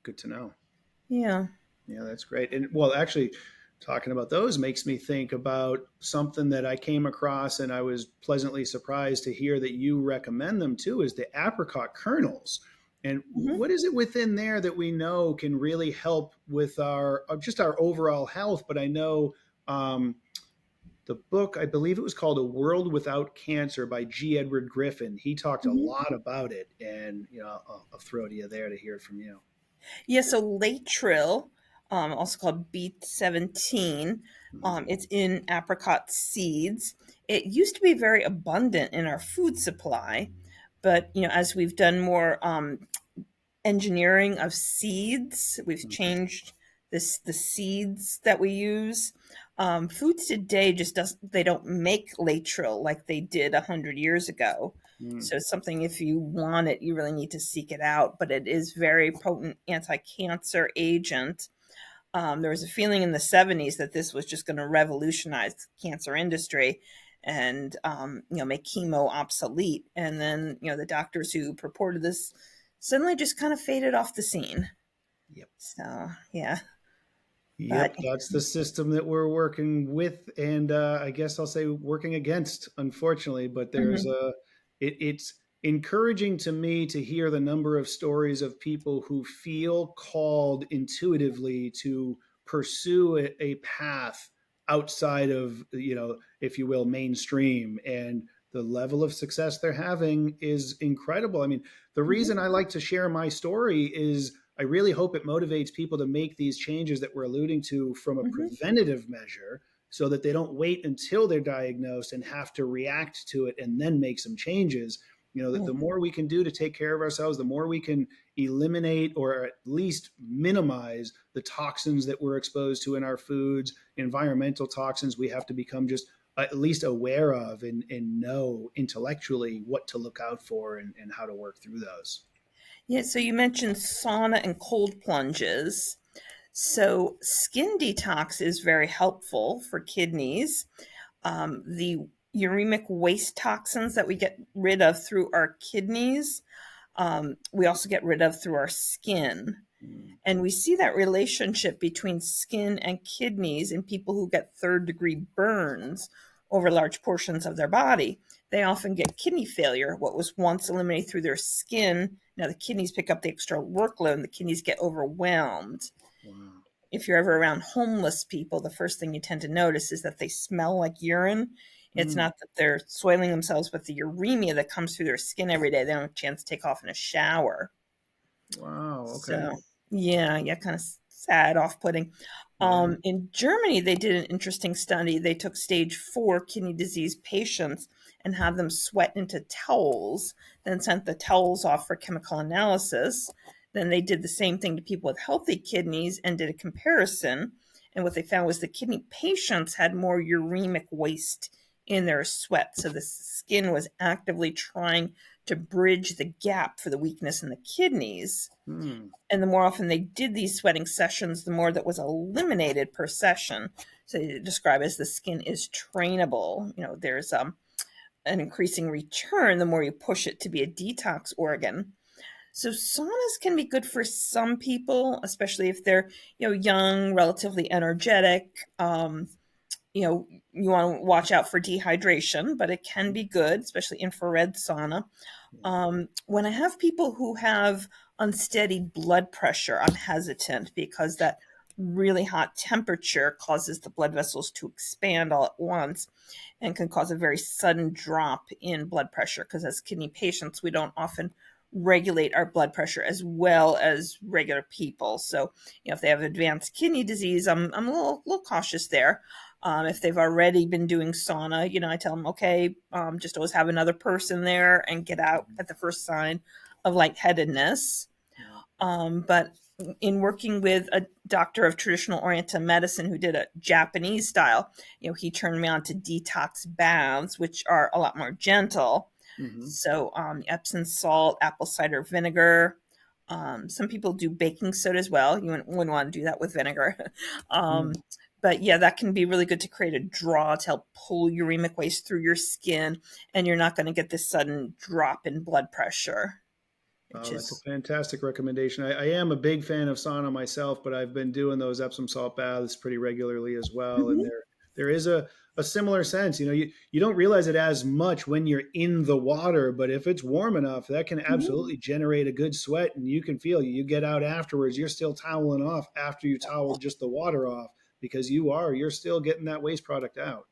Speaker 1: Good to know.
Speaker 2: Yeah.
Speaker 1: Yeah, that's great. And well, actually, talking about those makes me think about something that I came across, and I was pleasantly surprised to hear that you recommend them too, is the apricot kernels. And
Speaker 2: Hmm.
Speaker 1: what is it within there that we know can really help with our just our overall health? But I know the book, I believe it was called A World Without Cancer by G. Edward Griffin. He talked a
Speaker 2: Hmm.
Speaker 1: lot about it, and I'll throw to you there to hear it from you.
Speaker 2: Yeah, so latril, also called B17,
Speaker 1: Mhm.
Speaker 2: it's in apricot seeds. It used to be very abundant in our food supply, but as we've done more engineering of seeds, we've
Speaker 1: Mhm.
Speaker 2: changed the seeds that we use. Foods today just doesn't they don't make latril like they did 100 years ago.
Speaker 1: Mm.
Speaker 2: So it's something, if you want it, you really need to seek it out. But it is very potent anti-cancer agent. There was a feeling in the 70s that this was just going to revolutionize the cancer industry and make chemo obsolete. And then the doctors who purported this suddenly just kind of faded off the scene.
Speaker 1: Yep.
Speaker 2: So yeah, but
Speaker 1: Yep, that's the system that we're working with, and I guess I'll say working against, unfortunately. But
Speaker 2: mhm,
Speaker 1: it's encouraging to me to hear the number of stories of people who feel called intuitively to pursue a path outside of, if you will, mainstream, and the level of success they're having is incredible. I mean, the
Speaker 2: mhm,
Speaker 1: reason I like to share my story is I really hope it motivates people to make these changes that we're alluding to from a
Speaker 2: mhm,
Speaker 1: preventative measure so that they don't wait until they're diagnosed and have to react to it and then make some changes. The
Speaker 2: yeah.
Speaker 1: more we can do to take care of ourselves, the more we can eliminate or at least minimize the toxins that we're exposed to in our foods, environmental toxins we have to become just at least aware of and know intellectually what to look out for and how to work through those.
Speaker 2: Yeah, so you mentioned sauna and cold plunges. So skin detox is very helpful for kidneys. The uremic waste toxins that we get rid of through our kidneys, we also get rid of through our skin.
Speaker 1: Mm.
Speaker 2: And we see that relationship between skin and kidneys in people who get third-degree burns over large portions of their body. They often get kidney failure. What was once eliminated through their skin, now the kidneys pick up the extra workload and the kidneys get overwhelmed.
Speaker 1: Wow.
Speaker 2: If you're ever around homeless people, the first thing you tend to notice is that they smell like urine. It's
Speaker 1: Mm.
Speaker 2: not that they're soiling themselves, but the uremia that comes through their skin every day, they don't have a chance to take off in a shower.
Speaker 1: Wow. Okay.
Speaker 2: So yeah, kind of sad, off-putting.
Speaker 1: Yeah.
Speaker 2: In Germany, they did an interesting study. They took stage 4 kidney disease patients and had them sweat into towels, then sent the towels off for chemical analysis. Then they did the same thing to people with healthy kidneys and did a comparison. And what they found was the kidney patients had more uremic waste in their sweat. So the skin was actively trying to bridge the gap for the weakness in the kidneys.
Speaker 1: Hmm.
Speaker 2: And the more often they did these sweating sessions, the more that was eliminated per session. So they describe it as the skin is trainable. There's an increasing return the more you push it to be a detox organ. So saunas can be good for some people, especially if they're young, relatively energetic. You want to watch out for dehydration, but it can be good, especially infrared sauna. When I have people who have unsteady blood pressure, I'm hesitant because that really hot temperature causes the blood vessels to expand all at once and can cause a very sudden drop in blood pressure. Because as kidney patients, we don't often regulate our blood pressure as well as regular people. So, if they have advanced kidney disease, I'm a little cautious there. If they've already been doing sauna, I tell them, okay, just always have another person there and get out at the first sign of lightheadedness.
Speaker 1: Yeah.
Speaker 2: But in working with a doctor of traditional Oriental medicine who did a Japanese style, he turned me on to detox baths, which are a lot more gentle.
Speaker 1: Mm-hmm.
Speaker 2: So Epsom salt, apple cider vinegar. Some people do baking soda as well. You wouldn't want to do that with vinegar.
Speaker 1: Mm.
Speaker 2: um, But yeah, that can be really good to create a draw to help pull uremic waste through your skin, and you're not going to get this sudden drop in blood pressure, which
Speaker 1: Oh, that's a
Speaker 2: is
Speaker 1: fantastic recommendation. I am a big fan of sauna myself, but I've been doing those Epsom salt baths pretty regularly as well. And
Speaker 2: Mhm.
Speaker 1: there is a similar sense. You don't realize it as much when you're in the water, but if it's warm enough, that can
Speaker 2: Mhm.
Speaker 1: absolutely generate a good sweat, and you can feel you get out afterwards, you're still toweling off after you toweled just the water off because you're still getting that waste product out.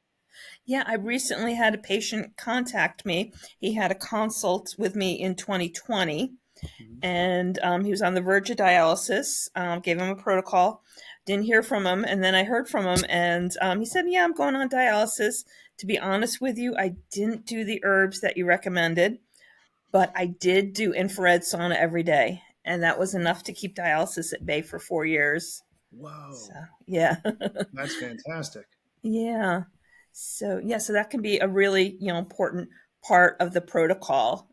Speaker 2: Yeah, I recently had a patient contact me. He had a consult with me in 2020,
Speaker 1: Mhm.
Speaker 2: and he was on the verge of dialysis. Gave him a protocol, didn't hear from him, and then I heard from him, and he said, "Yeah, I'm going on dialysis. To be honest with you, I didn't do the herbs that you recommended, but I did do infrared sauna every day, and that was enough to keep dialysis at bay for 4 years." So
Speaker 1: Whoa,
Speaker 2: yeah.
Speaker 1: that's fantastic.
Speaker 2: Yeah. So yeah, so that can be a really, important part of the protocol.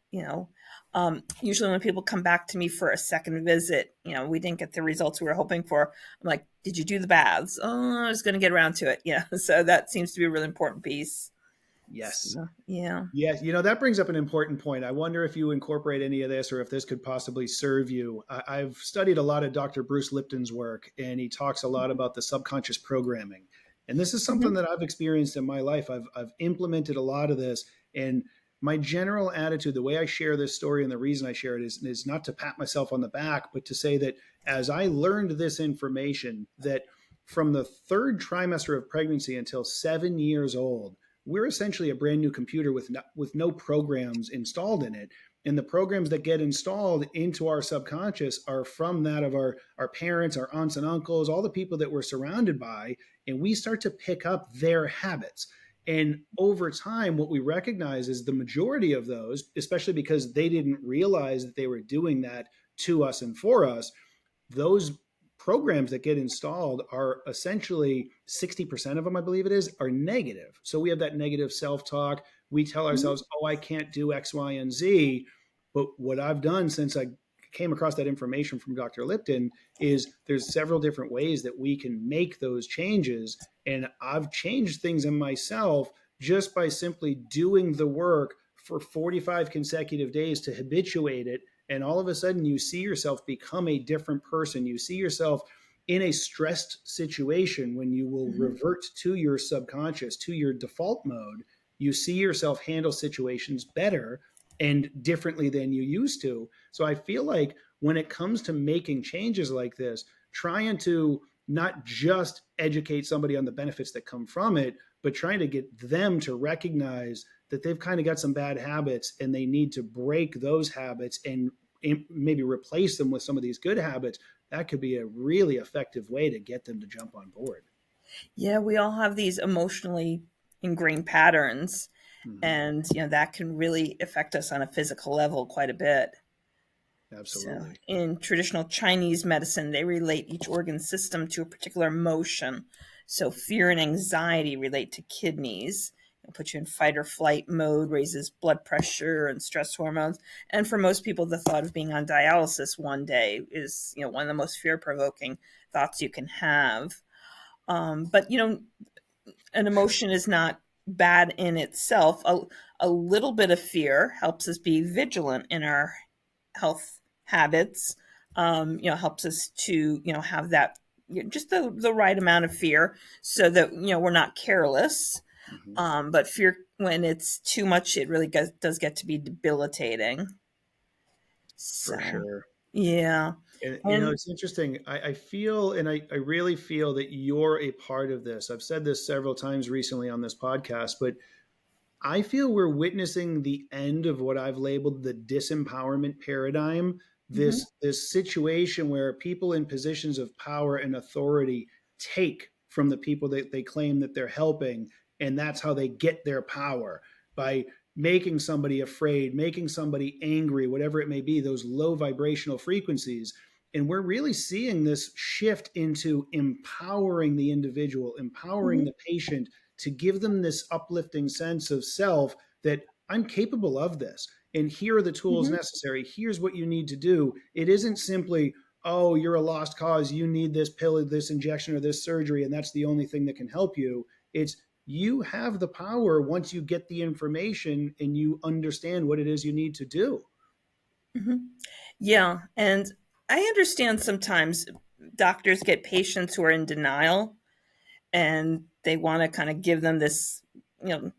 Speaker 2: Usually when people come back to me for a second visit, we didn't get the results we were hoping for. I'm like, did you do the baths? Oh, I was going to get around to it. Yeah. So that seems to be a really important piece.
Speaker 1: Yes.
Speaker 2: So, yeah.
Speaker 1: Yes, that brings up an important point. I wonder if you incorporate any of this or if this could possibly serve you. I've studied a lot of Dr. Bruce Lipton's work, and he talks a lot about the subconscious programming. And this is something
Speaker 2: Hmm.
Speaker 1: that I've experienced in my life. I've implemented a lot of this. And my general attitude, the way I share this story and the reason I share it is not to pat myself on the back, but to say that as I learned this information, that from the third trimester of pregnancy until 7 years old, we're essentially a brand new computer with no programs installed in it. And the programs that get installed into our subconscious are from that of our parents, our aunts and uncles, all the people that we're surrounded by. And we start to pick up their habits. And over time, what we recognize is the majority of those, especially because they didn't realize that they were doing that to us and for us, those programs that get installed are essentially 60% of them, I believe it is, are negative. So we have that negative self talk. We tell ourselves, oh, I can't do X, Y, and Z. But what I've done since I came across that information from Dr. Lipton is there's several different ways that we can make those changes. And I've changed things in myself just by simply doing the work for 45 consecutive days to habituate it, and all of a sudden you see yourself become a different person. You see yourself in a stressed situation when you will
Speaker 2: Hmm.
Speaker 1: revert to your subconscious, to your default mode. You see yourself handle situations better and differently than you used to. So I feel like when it comes to making changes like this, trying to not just educate somebody on the benefits that come from it, but trying to get them to recognize that they've kind of got some bad habits and they need to break those habits and maybe replace them with some of these good habits, that could be a really effective way to get them to jump on board.
Speaker 2: Yeah, we all have these emotionally ingrained patterns,
Speaker 1: Mm-hmm.
Speaker 2: and that can really affect us on a physical level quite a bit. So,
Speaker 1: Absolutely.
Speaker 2: in traditional Chinese medicine, they relate each organ system to a particular emotion. So, fear and anxiety relate to kidneys. It'll put you in fight or flight mode, raises blood pressure and stress hormones. And for most people, the thought of being on dialysis one day is, one of the most fear-provoking thoughts you can have. But an emotion is not bad in itself. A little bit of fear helps us be vigilant in our health habits. Helps us to have that, just the right amount of fear, so that we're not careless.
Speaker 1: Mm-hmm.
Speaker 2: But fear, when it's too much, it really does get to be debilitating.
Speaker 1: For
Speaker 2: So
Speaker 1: sure.
Speaker 2: yeah,
Speaker 1: And
Speaker 2: and
Speaker 1: it's interesting. I feel, and I really feel that you're a part of this. I've said this several times recently on this podcast, but I feel we're witnessing the end of what I've labeled the disempowerment paradigm.
Speaker 2: mhm,
Speaker 1: This situation where people in positions of power and authority take from the people that they claim that they're helping, and that's how they get their power by making somebody afraid, making somebody angry, whatever it may be, those low vibrational frequencies. And we're really seeing this shift into empowering the individual, empowering
Speaker 2: mhm,
Speaker 1: the patient to give them this uplifting sense of self that I'm capable of this. And here are the tools
Speaker 2: mhm,
Speaker 1: necessary. Here's what you need to do. It isn't simply, oh, you're a lost cause, you need this pill, this injection, or this surgery, and that's the only thing that can help you. It's you have the power once you get the information and you understand what it is you need to do.
Speaker 2: Hmm. Yeah. And I understand sometimes doctors get patients who are in denial and they want to kind of give them this, you know,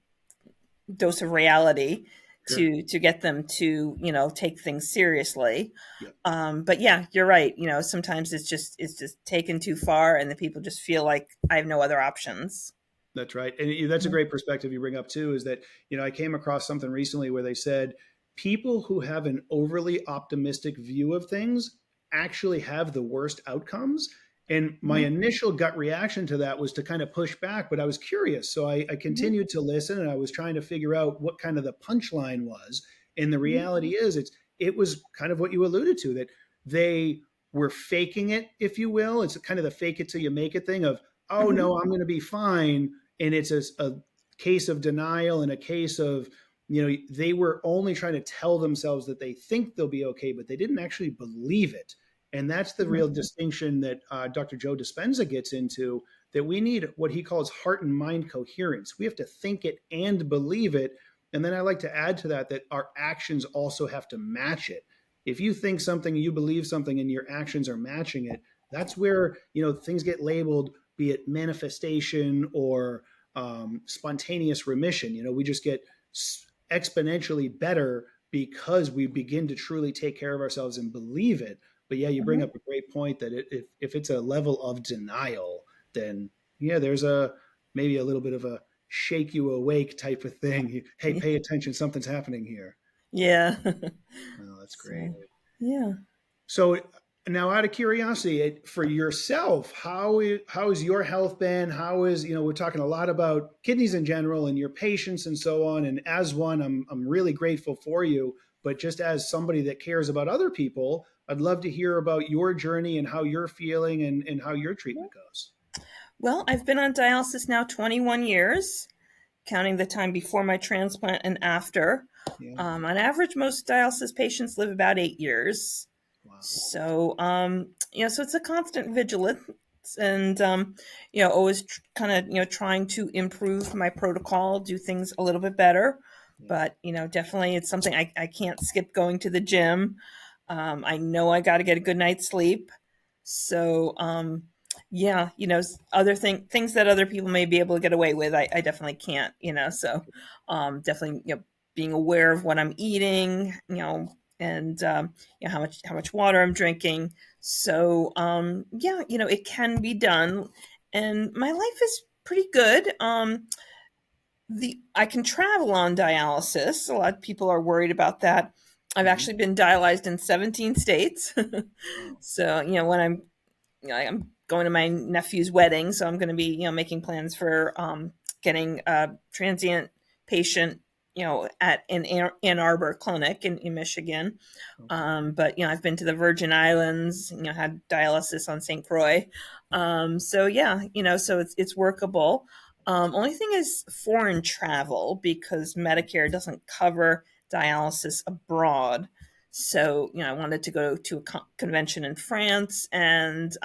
Speaker 2: dose of reality
Speaker 1: Sure.
Speaker 2: to get them to, take things seriously.
Speaker 1: Yeah.
Speaker 2: But yeah, you're right. Sometimes it's just taken too far, and the people just feel like I have no other options.
Speaker 1: That's right. And that's a
Speaker 2: Mhm.
Speaker 1: great perspective you bring up too, is that, I came across something recently where they said people who have an overly optimistic view of things actually have the worst outcomes. And my
Speaker 2: Mhm.
Speaker 1: initial gut reaction to that was to kind of push back, but I was curious. So I
Speaker 2: Mhm.
Speaker 1: continued to listen and I was trying to figure out what kind of the punchline was. And the
Speaker 2: Mhm.
Speaker 1: reality is it was kind of what you alluded to, that they were faking it, if you will. It's kind of the fake it till you make it thing of, oh
Speaker 2: Mhm.
Speaker 1: no, I'm going to be fine, and it's a case of denial and a case of they were only trying to tell themselves that they think they'll be okay, but they didn't actually believe it. And that's the
Speaker 2: Mhm.
Speaker 1: real distinction that Dr. Joe Dispenza gets into, that we need what he calls heart and mind coherence. We have to think it and believe it. And then I like to add to that that our actions also have to match it. If you think something, you believe something, and your actions are matching it, that's where things get labeled, be it manifestation or spontaneous remission. We just get exponentially better because we begin to truly take care of ourselves and believe it. But yeah, you bring
Speaker 2: Mhm.
Speaker 1: up a great point that if it's a level of denial, then yeah, there's a maybe a little bit of a shake you awake type of thing. Hey,
Speaker 2: Yeah.
Speaker 1: pay attention, something's happening here.
Speaker 2: Yeah.
Speaker 1: Oh, that's great.
Speaker 2: So, yeah.
Speaker 1: So now, out of curiosity, for yourself, how has your health been? How is we're talking a lot about kidneys in general and your patients and so on. And as one, I'm really grateful for you. But just as somebody that cares about other people, I'd love to hear about your journey and how you're feeling and how your treatment goes.
Speaker 2: Well, I've been on dialysis now 21 years, counting the time before my transplant and after.
Speaker 1: Yeah.
Speaker 2: On average, most dialysis patients live about 8 years.
Speaker 1: Wow.
Speaker 2: So it's a constant vigilance, and always kind of trying to improve my protocol, do things a little bit better.
Speaker 1: Yeah.
Speaker 2: But definitely it's something I can't skip going to the gym. I know I got to get a good night's sleep. So yeah, other things that other people may be able to get away with, I definitely can't. So definitely being aware of what I'm eating, and how much water I'm drinking. So yeah, it can be done, and my life is pretty good. The I can travel on dialysis. A lot of people are worried about that. I've
Speaker 1: Hmm.
Speaker 2: actually been dialyzed in 17 states.
Speaker 1: Wow.
Speaker 2: So when I'm going to my nephew's wedding, so I'm going to be making plans for getting a transient patient at an Ann Arbor clinic in Michigan.
Speaker 1: Okay.
Speaker 2: But I've been to the Virgin Islands, had dialysis on St. Croix. So yeah, so it's workable. Only thing is foreign travel, because Medicare doesn't cover dialysis abroad. So I wanted to go to a convention in France and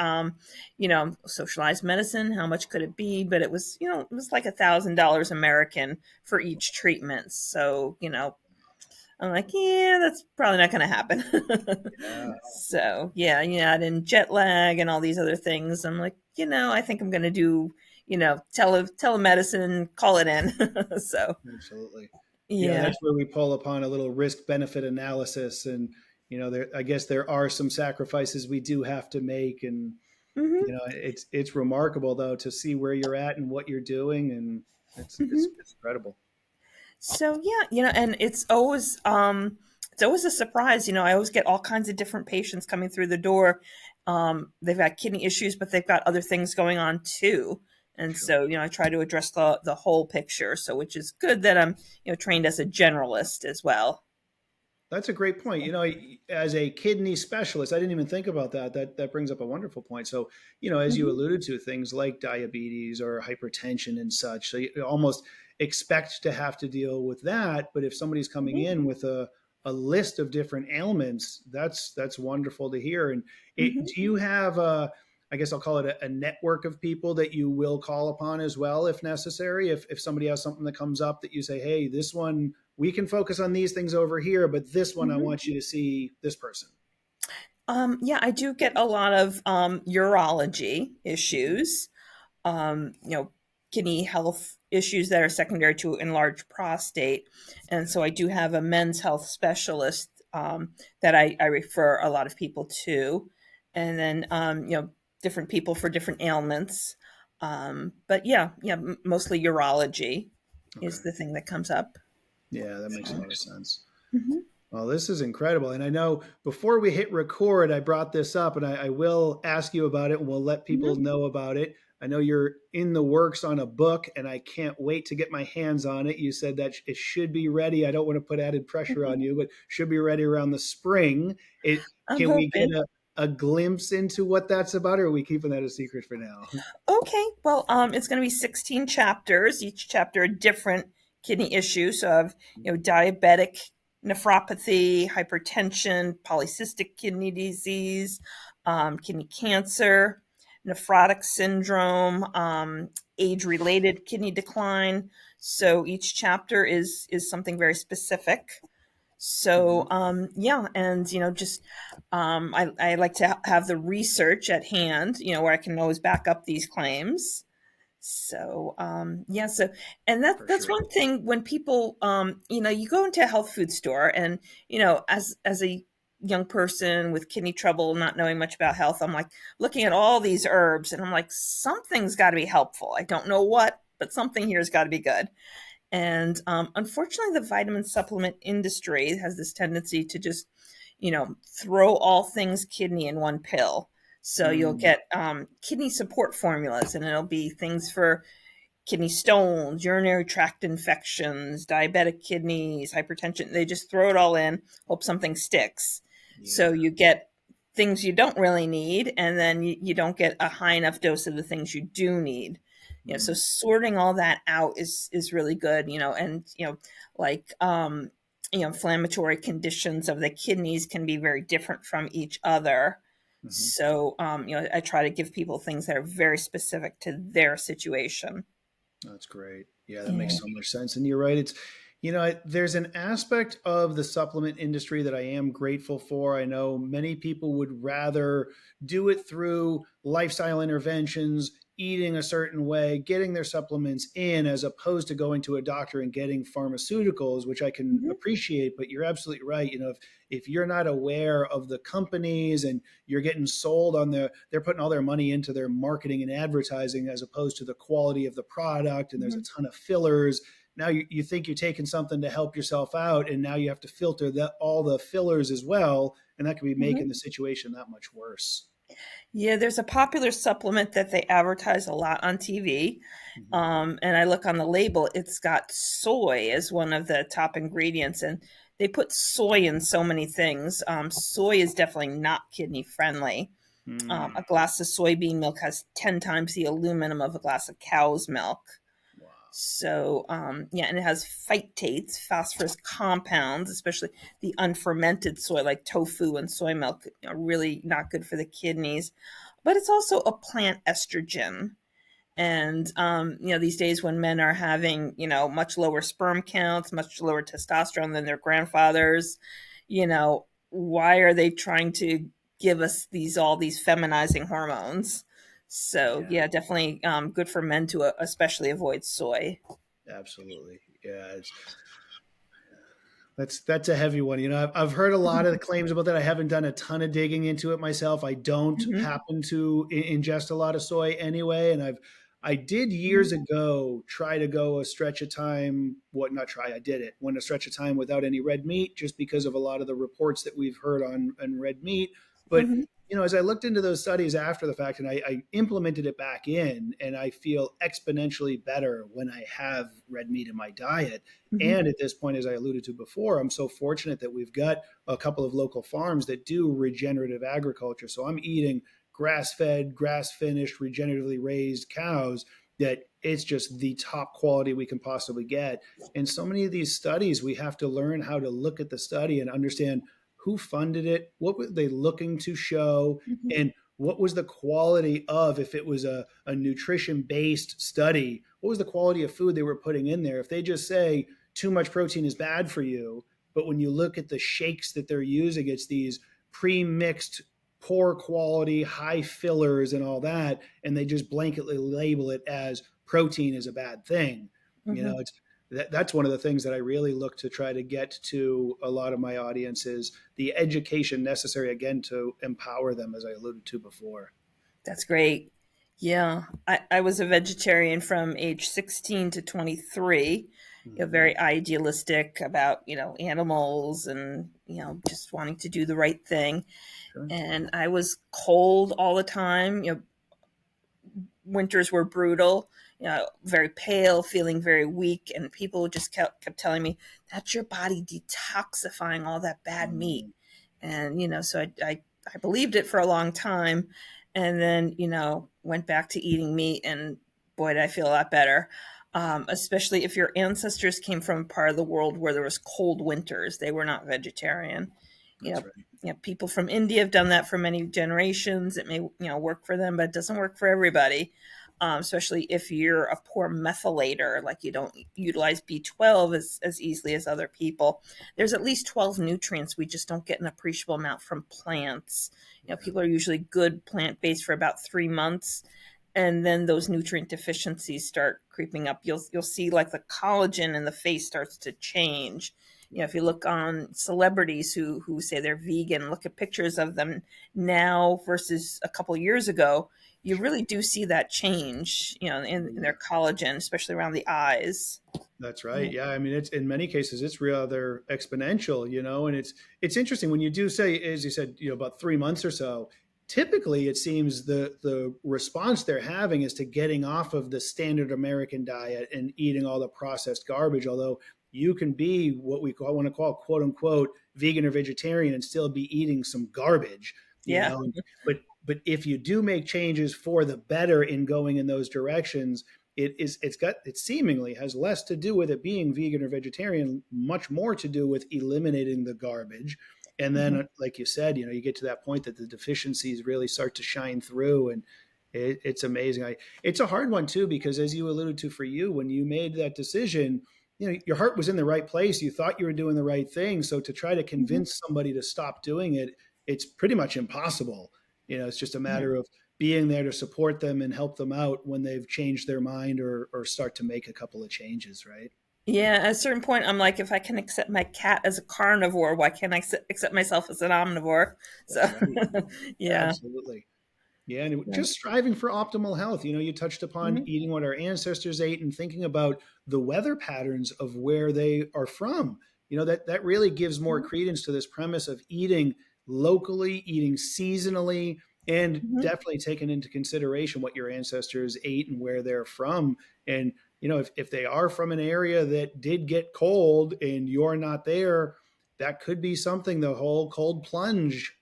Speaker 2: socialized medicine. How much could it be? But it was like $1,000 American for each treatment. So I'm like, yeah, that's probably not going to happen.
Speaker 1: Yeah.
Speaker 2: So yeah, add in jet lag and all these other things. I'm like, I think I'm going to do, telemedicine, call it in. So
Speaker 1: Absolutely. Yeah,
Speaker 2: yeah.
Speaker 1: that's where we pull upon a little risk benefit analysis, and I guess there are some sacrifices we do have to make, and
Speaker 2: Hmm.
Speaker 1: it's remarkable though to see where you're at and what you're doing, and
Speaker 2: Hmm.
Speaker 1: it's incredible.
Speaker 2: So yeah, and it's always a surprise. I always get all kinds of different patients coming through the door. They've got kidney issues, but they've got other things going on too. And
Speaker 1: Sure.
Speaker 2: so, I try to address the whole picture. So, which is good that I'm, trained as a generalist as well.
Speaker 1: That's a great point. As a kidney specialist, I didn't even think about that. That brings up a wonderful point. So, as you
Speaker 2: Hmm.
Speaker 1: alluded to, things like diabetes or hypertension and such, so you almost expect to have to deal with that. But if somebody's coming
Speaker 2: Hmm.
Speaker 1: in with a a list of different ailments, that's wonderful to hear. And
Speaker 2: Mm-hmm.
Speaker 1: do you have a, I guess I'll call it a network of people that you will call upon as well, if necessary, if somebody has something that comes up that you say, hey, this one, we can focus on these things over here, but this one, I
Speaker 2: Mm-hmm.
Speaker 1: want you to see this person.
Speaker 2: Yeah, I do get a lot of urology
Speaker 1: Mhm.
Speaker 2: issues, kidney health issues that are secondary to enlarged prostate. And so I do have a men's health specialist that I refer a lot of people to. And then, different people for different ailments. But yeah, mostly urology
Speaker 1: Okay.
Speaker 2: is the thing that comes up.
Speaker 1: Yeah, that makes a
Speaker 2: So,
Speaker 1: lot of sense.
Speaker 2: mhm.
Speaker 1: Well, this is incredible. And I know before we hit record, I brought this up and I will ask you about it and we'll let people
Speaker 2: Mhm.
Speaker 1: know about it. I know you're in the works on a book and I can't wait to get my hands on it. You said that it should be ready. I don't want to put added pressure
Speaker 2: Mhm.
Speaker 1: on you, but should be ready around the spring.
Speaker 2: I'm
Speaker 1: Can we get
Speaker 2: hoping.
Speaker 1: a glimpse into what that's about, or are we keeping that a secret for now?
Speaker 2: Okay, well, it's going to be 16 chapters. Each chapter a different kidney issue. So I have, diabetic nephropathy, hypertension, polycystic kidney disease, kidney cancer, nephrotic syndrome, age-related kidney decline. So each chapter is something very specific. So
Speaker 1: Mhm.
Speaker 2: yeah, and just I like to have the research at hand, where I can always back up these claims. So yeah, so and
Speaker 1: For
Speaker 2: that's
Speaker 1: sure.
Speaker 2: one thing when people you go into a health food store and as a young person with kidney trouble, not knowing much about health, I'm like looking at all these herbs and I'm like something's got to be helpful. I don't know what, but something here's got to be good. And unfortunately, the vitamin supplement industry has this tendency to just, throw all things kidney in one pill. So you'll
Speaker 1: Mm.
Speaker 2: get kidney support formulas, and it'll be things for kidney stones, urinary tract infections, diabetic kidneys, hypertension. They just throw it all in, hope something sticks. So
Speaker 1: Yeah.
Speaker 2: you get things you don't really need, and then you don't get a high enough dose of the things you do need. So
Speaker 1: Mm.
Speaker 2: sorting all that out is really good. And like inflammatory conditions of the kidneys can be very different from each other.
Speaker 1: Mhm.
Speaker 2: So I try to give people things that are very specific to their situation.
Speaker 1: That's great. Yeah, that
Speaker 2: Yeah.
Speaker 1: makes so much sense. And you're right. There's an aspect of the supplement industry that I am grateful for. I know many people would rather do it through lifestyle interventions, eating a certain way, getting their supplements in, as opposed to going to a doctor and getting pharmaceuticals, which I can
Speaker 2: Mhm.
Speaker 1: appreciate. But you're absolutely right. If you're not aware of the companies and you're getting sold on they're putting all their money into their marketing and advertising as opposed to the quality of the product, and there's a
Speaker 2: Mhm.
Speaker 1: ton of fillers. Now you think you're taking something to help yourself out, and now you have to filter all the fillers as well, and that could be making
Speaker 2: Mhm.
Speaker 1: the situation that much worse.
Speaker 2: Yeah, there's a popular supplement that they advertise a lot on TV.
Speaker 1: Mhm.
Speaker 2: And I look on the label, it's got soy as one of the top ingredients. And they put soy in so many things. Soy is definitely not kidney friendly.
Speaker 1: Mm.
Speaker 2: A glass of soybean milk has 10 times the aluminum of a glass of cow's milk.
Speaker 1: Wow.
Speaker 2: So, yeah, and it has phytates, phosphorus compounds, especially the unfermented soy like tofu and soy milk, really not good for the kidneys. But it's also a plant estrogen. And, these days when men are having, much lower sperm counts, much lower testosterone than their grandfathers, why are they trying to give us all these feminizing hormones? So,
Speaker 1: Yeah,
Speaker 2: yeah, definitely good for men to especially avoid soy.
Speaker 1: absolutely. Yeah, that's a heavy one. I've heard a lot of the claims about that. I haven't done a ton of digging into it myself. I don't
Speaker 2: Mhm.
Speaker 1: happen to ingest a lot of soy anyway, and I did
Speaker 2: Mhm.
Speaker 1: years ago try to go a stretch of time. What not try? I did it. Went a stretch of time without any red meat, just because of a lot of the reports that we've heard on red meat. But
Speaker 2: Mhm.
Speaker 1: as I looked into those studies after the fact, and I implemented it back in, and I feel exponentially better when I have red meat in my diet.
Speaker 2: Mhm.
Speaker 1: And at this point, as I alluded to before, I'm so fortunate that we've got a couple of local farms that do regenerative agriculture. So I'm eating grass fed, grass finished, regeneratively raised cows. that it's just the top quality we can possibly get. And so many of these studies, we have to learn how to look at the study and understand who funded it, what were they looking to show,
Speaker 2: Mhm.
Speaker 1: and what was the quality of, if it was a nutrition based study, what was the quality of food they were putting in there. If they just say too much protein is bad for you, but when you look at the shakes that they're using, it's these pre-mixed, poor quality, high fillers and all that, and they just blanketly label it as protein is a bad thing. You know,
Speaker 2: Mhm.
Speaker 1: it's that's one of the things that I really look to try to get to a lot of my audiences, the education necessary, again, to empower them, as I alluded to before.
Speaker 2: That's great. Yeah. I was a vegetarian from age 16 to 23,
Speaker 1: Mm-hmm.
Speaker 2: very idealistic about, animals and, just wanting to do the right thing.
Speaker 1: Sure.
Speaker 2: And I was cold all the time. Winters were brutal, very pale, feeling very weak. And people just kept telling me, that's your body detoxifying all that bad meat.
Speaker 1: Mm-hmm.
Speaker 2: And so I believed it for a long time, and then went back to eating meat, and boy, did I feel a lot better. Especially if your ancestors came from a part of the world where there was cold winters, they were not vegetarian. you
Speaker 1: That's
Speaker 2: know
Speaker 1: right.
Speaker 2: People from India have done that for many generations. It may work for them, but it doesn't work for everybody. Especially if you're a poor methylator, like you don't utilize B12 as easily as other people. There's at least 12 nutrients we just don't get an appreciable amount from plants.
Speaker 1: Yeah.
Speaker 2: People are usually good plant-based for about 3 months, and then those nutrient deficiencies start creeping up. You'll see like the collagen in the face starts to change. If you look on celebrities who say they're vegan, look at pictures of them now versus a couple years ago, you
Speaker 1: Sure.
Speaker 2: really do see that change, in
Speaker 1: Yeah.
Speaker 2: their collagen, especially around the eyes.
Speaker 1: That's
Speaker 2: Yeah.
Speaker 1: right. Yeah, I mean, it's in many cases it's rather exponential, and it's interesting when you do say, as you said, about 3 months or so. Typically, it seems the response they're having is to getting off of the standard American diet and eating all the processed garbage. Although you can be what we want to call quote unquote vegan or vegetarian and still be eating some garbage, you
Speaker 2: Yeah.
Speaker 1: know. But if you do make changes for the better in going in those directions, it seemingly has less to do with it being vegan or vegetarian, much more to do with eliminating the garbage. And
Speaker 2: Mhm.
Speaker 1: then, like you said, you get to that point that the deficiencies really start to shine through, and it's amazing. It's a hard one too, because as you alluded to, for you, when you made that decision, your heart was in the right place. You thought you were doing the right thing. So to try to
Speaker 2: Mhm.
Speaker 1: convince somebody to stop doing it, it's pretty much impossible. It's just a
Speaker 2: Yeah.
Speaker 1: matter of being there to support them and help them out when they've changed their mind or start to make a couple of changes, right?
Speaker 2: Yeah, at a certain point, I'm like, if I can accept my cat as a carnivore, why can't I accept myself as an omnivore? So,
Speaker 1: That's right.
Speaker 2: yeah.
Speaker 1: Absolutely. Yeah, and
Speaker 2: Yeah.
Speaker 1: just striving for optimal health. You touched upon
Speaker 2: Mhm.
Speaker 1: eating what our ancestors ate and thinking about the weather patterns of where they are from. That really gives more
Speaker 2: Mhm.
Speaker 1: credence to this premise of eating locally, eating seasonally, and
Speaker 2: Mhm.
Speaker 1: definitely taking into consideration what your ancestors ate and where they're from. And if they are from an area that did get cold and you're not there, that could be something, the whole cold plunge,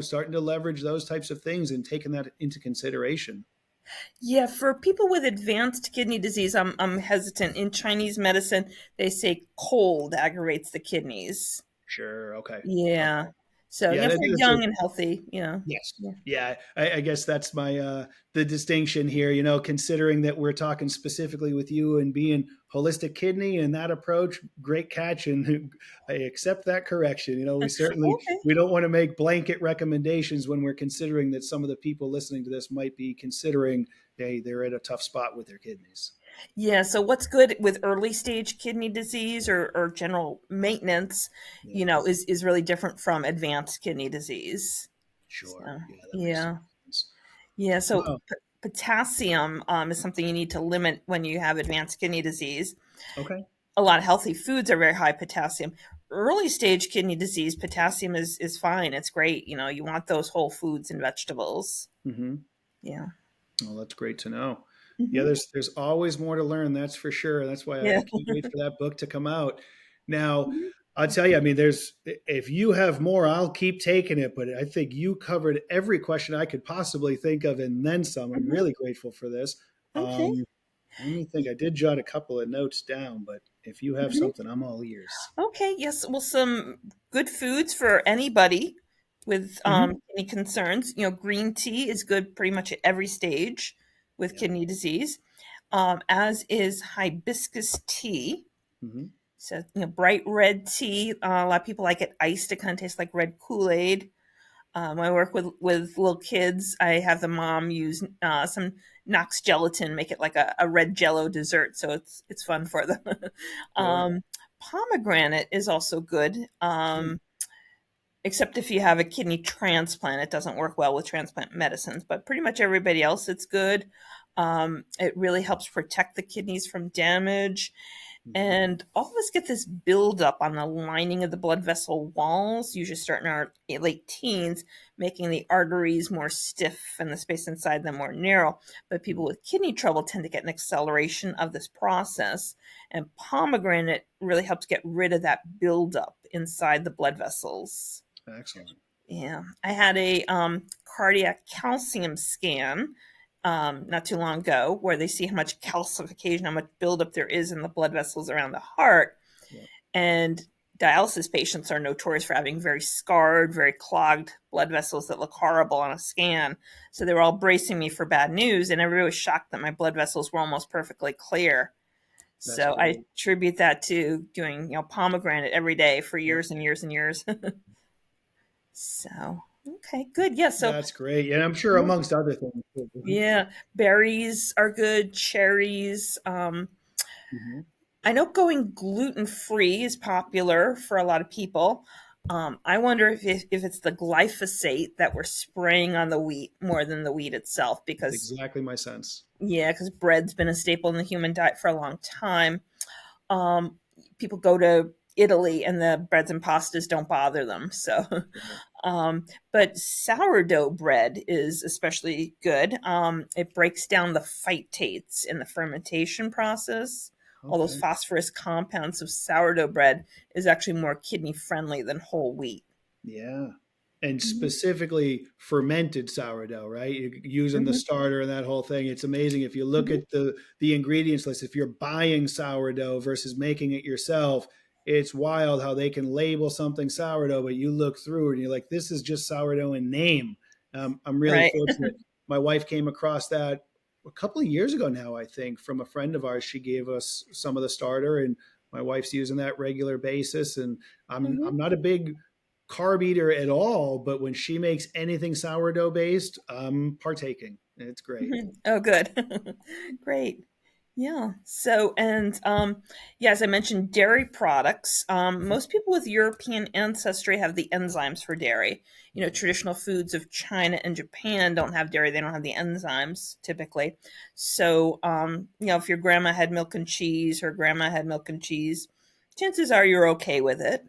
Speaker 1: starting to leverage those types of things and taking that into consideration.
Speaker 2: Yeah, for people with advanced kidney disease, I'm hesitant. In Chinese medicine, they say cold aggravates the kidneys.
Speaker 1: Sure. Okay.
Speaker 2: Yeah.
Speaker 1: Okay.
Speaker 2: So,
Speaker 1: Yeah,
Speaker 2: for
Speaker 1: that's a
Speaker 2: young and healthy,
Speaker 1: yes.
Speaker 2: yeah.
Speaker 1: Yeah, I guess that's my the distinction here. Considering that we're talking specifically with you and being holistic kidney and that approach, great catch, and I accept that correction. We certainly
Speaker 2: Okay.
Speaker 1: we don't want to make blanket recommendations when we're considering that some of the people listening to this might be considering, hey, they're at a tough spot with their kidneys.
Speaker 2: Yeah, so what's good with early stage kidney disease or general maintenance,
Speaker 1: Yeah,
Speaker 2: is really different from advanced kidney disease.
Speaker 1: sure.
Speaker 2: So,
Speaker 1: Yeah, that makes
Speaker 2: yeah.
Speaker 1: sense.
Speaker 2: Yeah, so
Speaker 1: Wow.
Speaker 2: potassium is something you need to limit when you have advanced kidney disease.
Speaker 1: Okay.
Speaker 2: A lot of healthy foods are very high potassium. Early stage kidney disease, potassium is fine. It's great. You want those whole foods and vegetables.
Speaker 1: Mm-hmm.
Speaker 2: Yeah.
Speaker 1: Well, that's great to know. Yeah,
Speaker 2: Hmm.
Speaker 1: there's always more to learn. That's for sure. That's why I
Speaker 2: Yeah.
Speaker 1: can't wait for that book to come out. Now,
Speaker 2: Mhm.
Speaker 1: I'll tell you. I mean, if you have more, I'll keep taking it. But I think you covered every question I could possibly think of, and then some. I'm
Speaker 2: Mhm.
Speaker 1: really grateful for this.
Speaker 2: Okay.
Speaker 1: Um, Let me think. I did jot a couple of notes down, but if you have
Speaker 2: Mhm.
Speaker 1: something, I'm all ears.
Speaker 2: Okay, yes. Well, some good foods for anybody with
Speaker 1: Hmm.
Speaker 2: kidney concerns. Green tea is good pretty much at every stage with
Speaker 1: Yeah.
Speaker 2: kidney disease, as is hibiscus tea.
Speaker 1: Hmm.
Speaker 2: So, bright red tea. A lot of people like it iced. It kind of tastes like red Kool-Aid. I work with little kids. I have the mom use some Knox gelatin, make it like a red Jello dessert, so it's fun for them.
Speaker 1: Sure.
Speaker 2: um, Pomegranate is also good,
Speaker 1: Hmm.
Speaker 2: except if you have a kidney transplant, it doesn't work well with transplant medicines. But pretty much everybody else, it's good. It really helps protect the kidneys from damage.
Speaker 1: Hmm.
Speaker 2: And all of us get this buildup on the lining of the blood vessel walls, usually starting in our late teens, making the arteries more stiff and the space inside them more narrow. But people with kidney trouble tend to get an acceleration of this process. And pomegranate really helps get rid of that buildup inside the blood vessels.
Speaker 1: Excellent.
Speaker 2: Yeah, I had a cardiac calcium scan not too long ago where they see how much calcification, how much buildup there is in the blood vessels around the heart.
Speaker 1: Yeah.
Speaker 2: And dialysis patients are notorious for having very scarred, very clogged blood vessels that look horrible on a scan. So they were all bracing me for bad news, and everybody was shocked that my blood vessels were almost perfectly clear.
Speaker 1: That's
Speaker 2: So I
Speaker 1: great.
Speaker 2: attribute that to doing, pomegranate every day for
Speaker 1: Yep.
Speaker 2: years and years and years. So, okay, good. Yeah. So,
Speaker 1: That's great. And I'm sure amongst other things too.
Speaker 2: yeah, berries are good, cherries.
Speaker 1: Hmm.
Speaker 2: I know going gluten free is popular for a lot of people. I wonder if it's the glyphosate that we're spraying on the wheat more than the wheat itself,
Speaker 1: That's
Speaker 2: because,
Speaker 1: exactly my sense.
Speaker 2: yeah, because bread's been a staple in the human diet for a long time. Um, People go to Italy and the breads and pastas don't bother them. So,
Speaker 1: Right.
Speaker 2: but sourdough bread is especially good. It breaks down the phytates in the fermentation process. All those
Speaker 1: Okay.
Speaker 2: phosphorus compounds of sourdough bread is actually more kidney friendly than whole wheat.
Speaker 1: Yeah. And
Speaker 2: Mhm.
Speaker 1: specifically fermented sourdough, right? You're using the
Speaker 2: Mhm.
Speaker 1: starter and that whole thing. It's amazing if you look
Speaker 2: Mhm.
Speaker 1: at the ingredients list. If you're buying sourdough versus making it yourself, it's wild how they can label something sourdough, but you look through it and you're like, this is just sourdough in name. I'm really
Speaker 2: Right.
Speaker 1: fortunate. My wife came across that a couple of years ago now, I think, from a friend of ours. She gave us some of the starter, and my wife's using that regular basis. And I'm
Speaker 2: Mhm.
Speaker 1: not a big carb eater at all, but when she makes anything sourdough based, I'm partaking. It's great.
Speaker 2: Mhm. Oh, good. Great. Yeah. So, and yeah, as I mentioned, dairy products. Most people with European ancestry have the enzymes for dairy. Traditional foods of China and Japan don't have dairy. They don't have the enzymes typically. So, if your grandma had milk and cheese, her grandma had milk and cheese, chances are you're okay with it.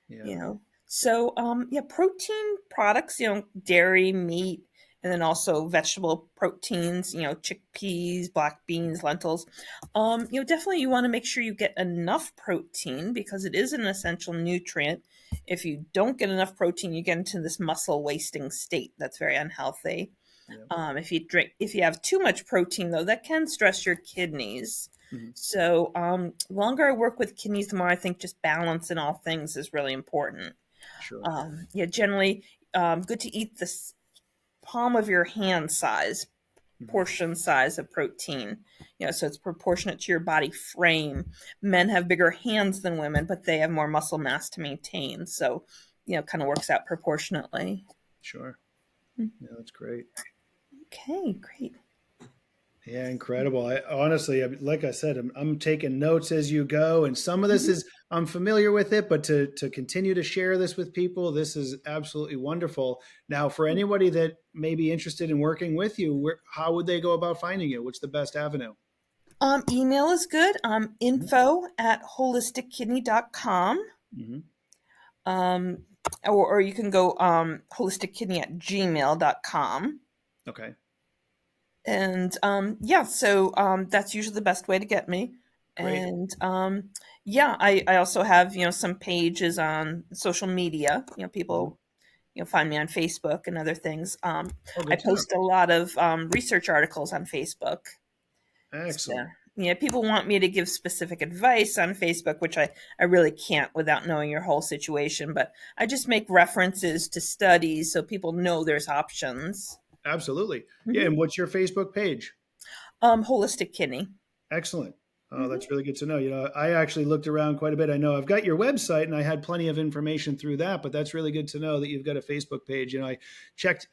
Speaker 1: Yeah.
Speaker 2: you know so yeah, protein products, dairy, meat, and then also vegetable proteins, chickpeas, black beans, lentils. Definitely you want to make sure you get enough protein because it is an essential nutrient. If you don't get enough protein, you get into this muscle wasting state that's very unhealthy.
Speaker 1: Yeah.
Speaker 2: If you have too much protein, though, that can stress your kidneys.
Speaker 1: Mhm.
Speaker 2: So, the longer I work with kidneys, the more I think just balance in all things is really important.
Speaker 1: Sure.
Speaker 2: Yeah, generally, good to eat this palm of your hand size,
Speaker 1: Mhm.
Speaker 2: portion size of protein. So it's proportionate to your body frame. Men have bigger hands than women, but they have more muscle mass to maintain. So, kind of works out proportionately.
Speaker 1: Sure. Yeah, that's great.
Speaker 2: Okay, great.
Speaker 1: Yeah, incredible. Like I said, I'm taking notes as you go, and some of this
Speaker 2: Mhm.
Speaker 1: is I'm familiar with it, but to continue to share this with people, this is absolutely wonderful. Now, for anybody that may be interested in working with you, how would they go about finding you? What's the best avenue?
Speaker 2: Email is good.
Speaker 1: Mhm.
Speaker 2: Info@holistickidney.com.
Speaker 1: Mhm.
Speaker 2: Um, or you can go holistickidney@gmail.com.
Speaker 1: Okay,
Speaker 2: And yeah, so that's usually the best way to get me.
Speaker 1: great.
Speaker 2: And yeah, I also have, some pages on social media.
Speaker 1: Mhm.
Speaker 2: People, find me on Facebook and other things.
Speaker 1: Oh,
Speaker 2: I
Speaker 1: good to know.
Speaker 2: post a lot of research articles on Facebook. So,
Speaker 1: Excellent.
Speaker 2: Yeah, people want me to give specific advice on Facebook, which I really can't without knowing your whole situation. But I just make references to studies so people know there's options.
Speaker 1: Absolutely. Yeah.
Speaker 2: Hmm.
Speaker 1: And what's your Facebook page?
Speaker 2: Holistic kidney.
Speaker 1: Excellent. Oh,
Speaker 2: Hmm.
Speaker 1: that's really good to know. I actually looked around quite a bit. I know I've got your website and I had plenty of information through that, but that's really good to know that you've got a Facebook page. I checked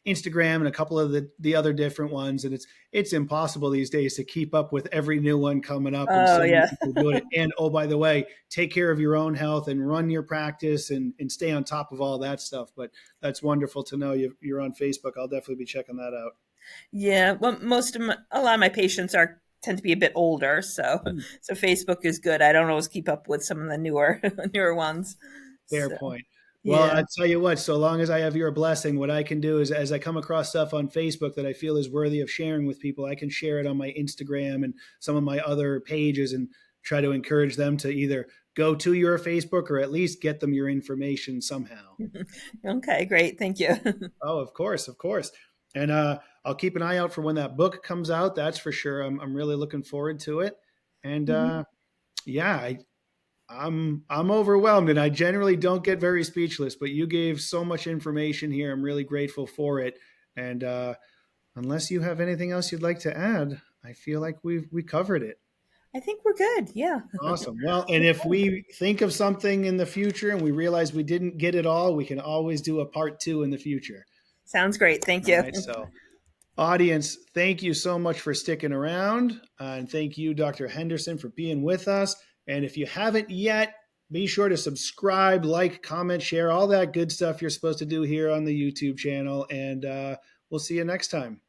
Speaker 1: Instagram and a couple of the other different ones, and it's impossible these days to keep up with every new one coming up and
Speaker 2: Oh
Speaker 1: so many
Speaker 2: yeah.
Speaker 1: people doing it. And oh, by the way, take care of your own health and run your practice and stay on top of all that stuff. But that's wonderful to know you're on Facebook. I'll definitely be checking that out.
Speaker 2: Yeah, well, a lot of my patients are tend to be a bit older, so
Speaker 1: Hmm.
Speaker 2: so Facebook is good. I don't always keep up with some of the newer newer ones.
Speaker 1: Fair
Speaker 2: So
Speaker 1: point. Well,
Speaker 2: yeah.
Speaker 1: I tell you what, so long as I have your blessing, what I can do is as I come across stuff on Facebook that I feel is worthy of sharing with people, I can share it on my Instagram and some of my other pages and try to encourage them to either go to your Facebook or at least get them your information somehow.
Speaker 2: Okay, great. Thank you.
Speaker 1: Oh, of course, of course. And I'll keep an eye out for when that book comes out. That's for sure. I'm really looking forward to it. And
Speaker 2: Mhm.
Speaker 1: yeah, I'm overwhelmed and I generally don't get very speechless, but you gave so much information here. I'm really grateful for it. And unless you have anything else you'd like to add, I feel like we covered it.
Speaker 2: I think we're good. Yeah.
Speaker 1: Awesome. Well, and if we think of something in the future and we realize we didn't get it all, we can always do a part two in the future.
Speaker 2: Sounds great. Thank
Speaker 1: All
Speaker 2: you.
Speaker 1: right. So, audience, thank you so much for sticking around. And thank you, Dr. Henderson, for being with us. And if you haven't yet, be sure to subscribe, like, comment, share, all that good stuff you're supposed to do here on the YouTube channel. And we'll see you next time.